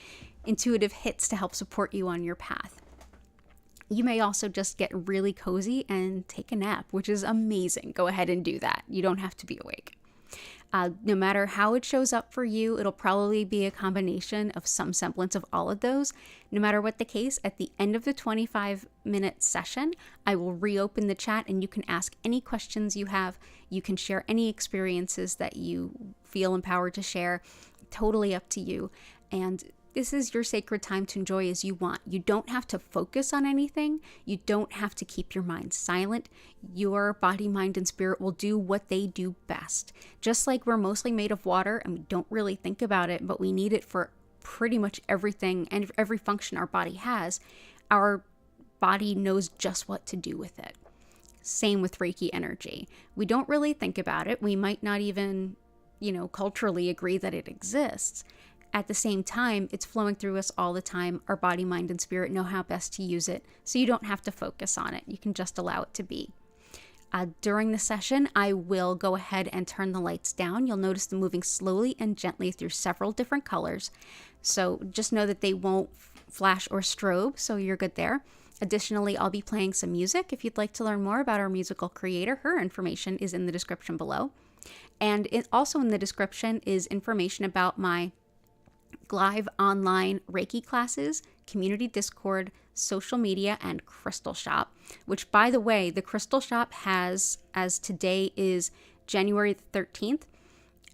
intuitive hits to help support you on your path. You may also just get really cozy and take a nap, which is amazing. Go ahead and do that. You don't have to be awake. No matter how it shows up for you, it'll probably be a combination of some semblance of all of those. No matter what the case, at the end of the 25-minute session, I will reopen the chat and you can ask any questions you have. You can share any experiences that you feel empowered to share. Totally up to you. And this is your sacred time to enjoy as you want. You don't have to focus on anything. You don't have to keep your mind silent. Your body, mind, and spirit will do what they do best. Just like we're mostly made of water and we don't really think about it, but we need it for pretty much everything and every function our body has, our body knows just what to do with it. Same with Reiki energy. We don't really think about it. We might not even, culturally agree that it exists. At the same time, it's flowing through us all the time. Our body, mind, and spirit know how best to use it, so you don't have to focus on it. You can just allow it to be. During the session, I will go ahead and turn the lights down. You'll notice them moving slowly and gently through several different colors. So just know that they won't flash or strobe, so you're good there. Additionally, I'll be playing some music. If you'd like to learn more about our musical creator, her information is in the description below. And also in the description is information about my live online Reiki classes, community Discord, social media, and Crystal Shop, which, by the way, the Crystal Shop has, as today is January 13th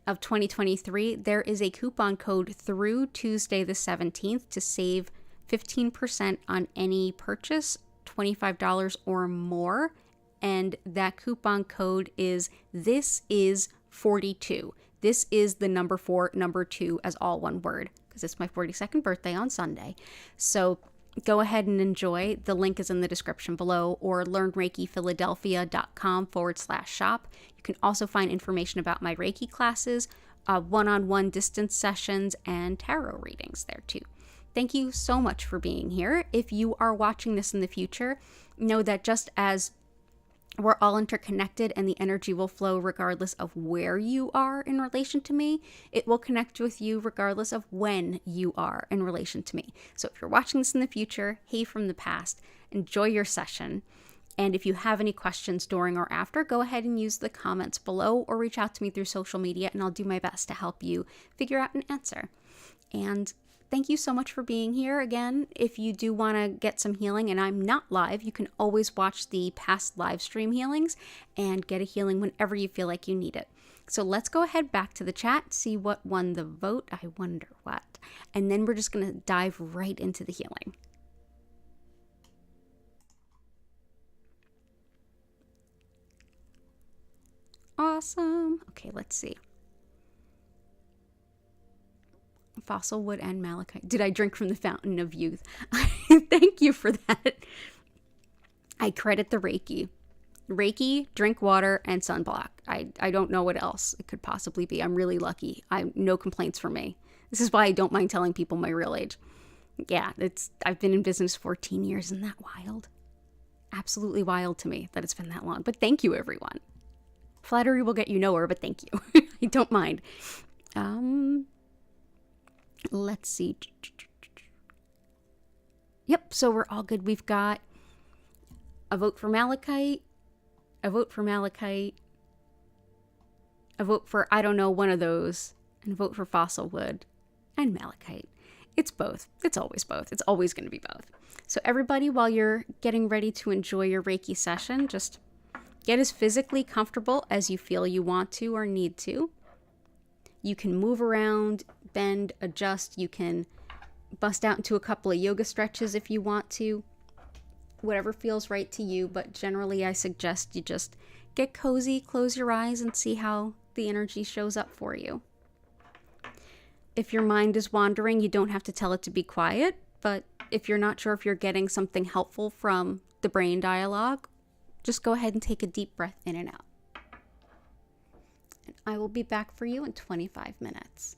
of 2023, there is a coupon code through Tuesday the 17th to save 15% on any purchase, $25 or more. And that coupon code is This Is 42. This is the number 4, number 2 as all one word, because it's my 42nd birthday on Sunday. So go ahead and enjoy. The link is in the description below, or learnreikiphiladelphia.com/shop. You can also find information about my Reiki classes, one-on-one distance sessions, and tarot readings there too. Thank you so much for being here. If you are watching this in the future, know that just as we're all interconnected and the energy will flow regardless of where you are in relation to me, it will connect with you regardless of when you are in relation to me. So if you're watching this in the future, hey from the past, enjoy your session. And if you have any questions during or after, go ahead and use the comments below or reach out to me through social media and I'll do my best to help you figure out an answer. And thank you so much for being here. Again, if you do want to get some healing and I'm not live, you can always watch the past live stream healings and get a healing whenever you feel like you need it. So let's go ahead back to the chat, see what won the vote. I wonder what. And then we're just going to dive right into the healing. Awesome. Okay, let's see. Fossil wood and malachite. Did I drink from the fountain of youth? Thank you for that. I credit the Reiki. Reiki, drink water, and sunblock. I don't know what else it could possibly be. I'm really lucky. No complaints from me. This is why I don't mind telling people my real age. Yeah, I've been in business 14 years. Isn't that wild? Absolutely wild to me that it's been that long. But thank you, everyone. Flattery will get you nowhere, but thank you. I don't mind. Let's see. Yep, so we're all good. We've got a vote for malachite, a vote for malachite, a vote for, I don't know, one of those, and a vote for fossil wood and malachite. It's both. It's always both. It's always going to be both. So everybody, while you're getting ready to enjoy your Reiki session, just get as physically comfortable as you feel you want to or need to. You can move around, bend, adjust. You can bust out into a couple of yoga stretches if you want to. Whatever feels right to you, but generally I suggest you just get cozy, close your eyes, and see how the energy shows up for you. If your mind is wandering, you don't have to tell it to be quiet, but if you're not sure if you're getting something helpful from the brain dialogue, just go ahead and take a deep breath in and out. And I will be back for you in 25 minutes.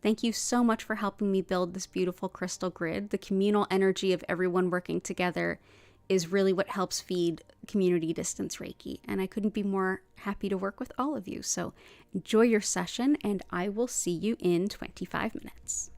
Thank you so much for helping me build this beautiful crystal grid. The communal energy of everyone working together is really what helps feed community distance Reiki. And I couldn't be more happy to work with all of you. So enjoy your session, and I will see you in 25 minutes.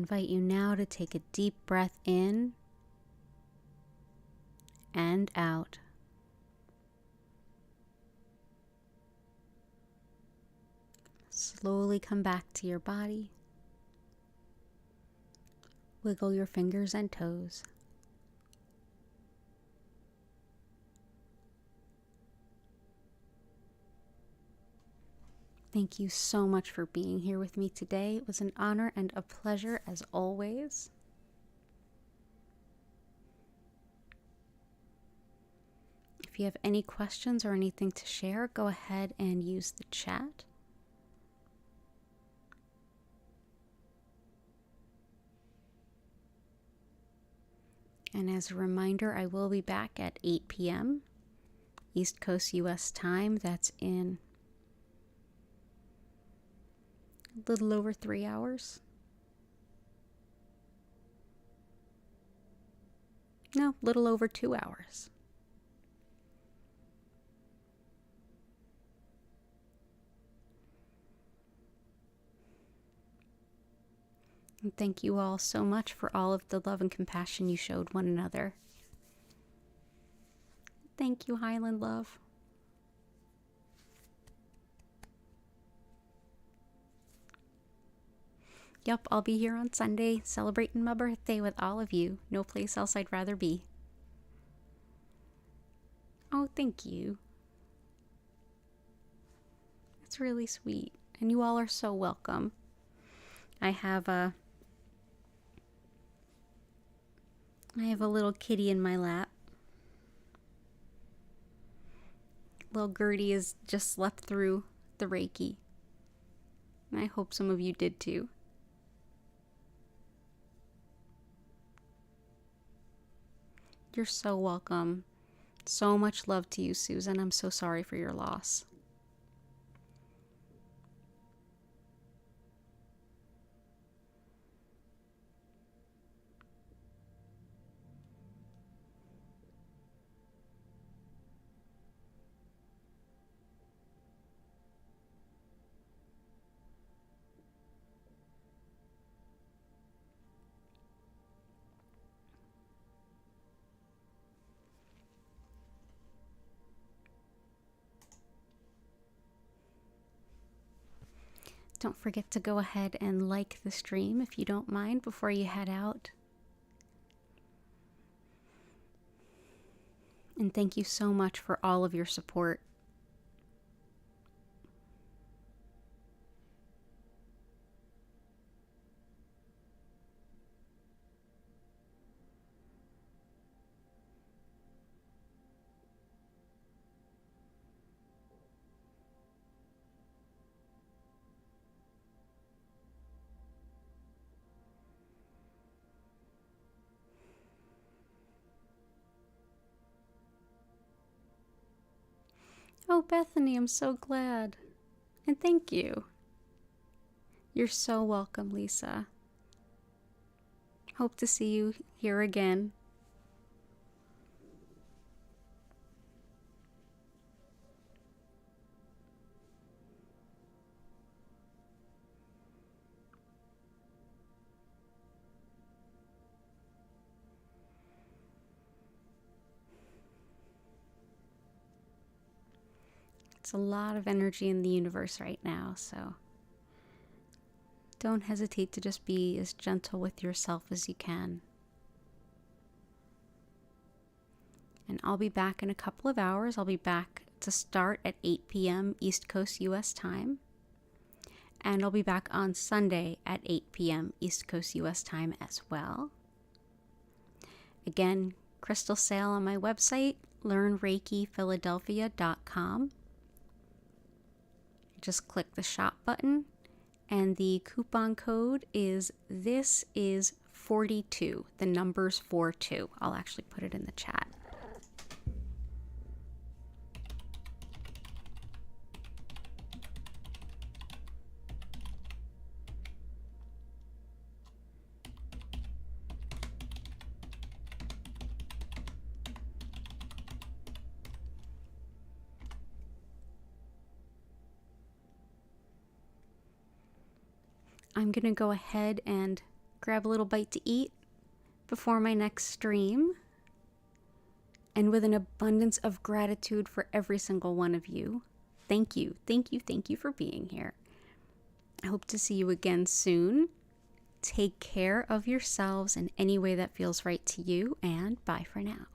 invite you now to take a deep breath in and out. Slowly come back to your body. Wiggle your fingers and toes. Thank you so much for being here with me today. It was an honor and a pleasure as always. If you have any questions or anything to share, go ahead and use the chat. And as a reminder, I will be back at 8 p.m. East Coast US time. That's in a little over 3 hours. No, little over 2 hours. And thank you all so much for all of the love and compassion you showed one another. Thank you, Highland Love. Yep, I'll be here on Sunday celebrating my birthday with all of you. No place else I'd rather be. Oh, thank you. That's really sweet. And you all are so welcome. I have a little kitty in my lap. Little Gertie has just slept through the Reiki. And I hope some of you did too. You're so welcome. So much love to you, Susan. I'm so sorry for your loss. Don't forget to go ahead and like the stream if you don't mind before you head out. And thank you so much for all of your support. Oh, Bethany, I'm so glad. And thank you. You're so welcome, Lisa. Hope to see you here again. It's a lot of energy in the universe right now, so don't hesitate to just be as gentle with yourself as you can. And I'll be back in a couple of hours. I'll be back to start at 8 p.m. East Coast US time. And I'll be back on Sunday at 8 p.m. East Coast US time as well. Again, crystal sale on my website, learnreikiphiladelphia.com. Just click the shop button, and the coupon code is This Is 42, the number's 42. I'll actually put it in the chat. I'm going to go ahead and grab a little bite to eat before my next stream. And with an abundance of gratitude for every single one of you, thank you, thank you, thank you for being here. I hope to see you again soon. Take care of yourselves in any way that feels right to you, and bye for now.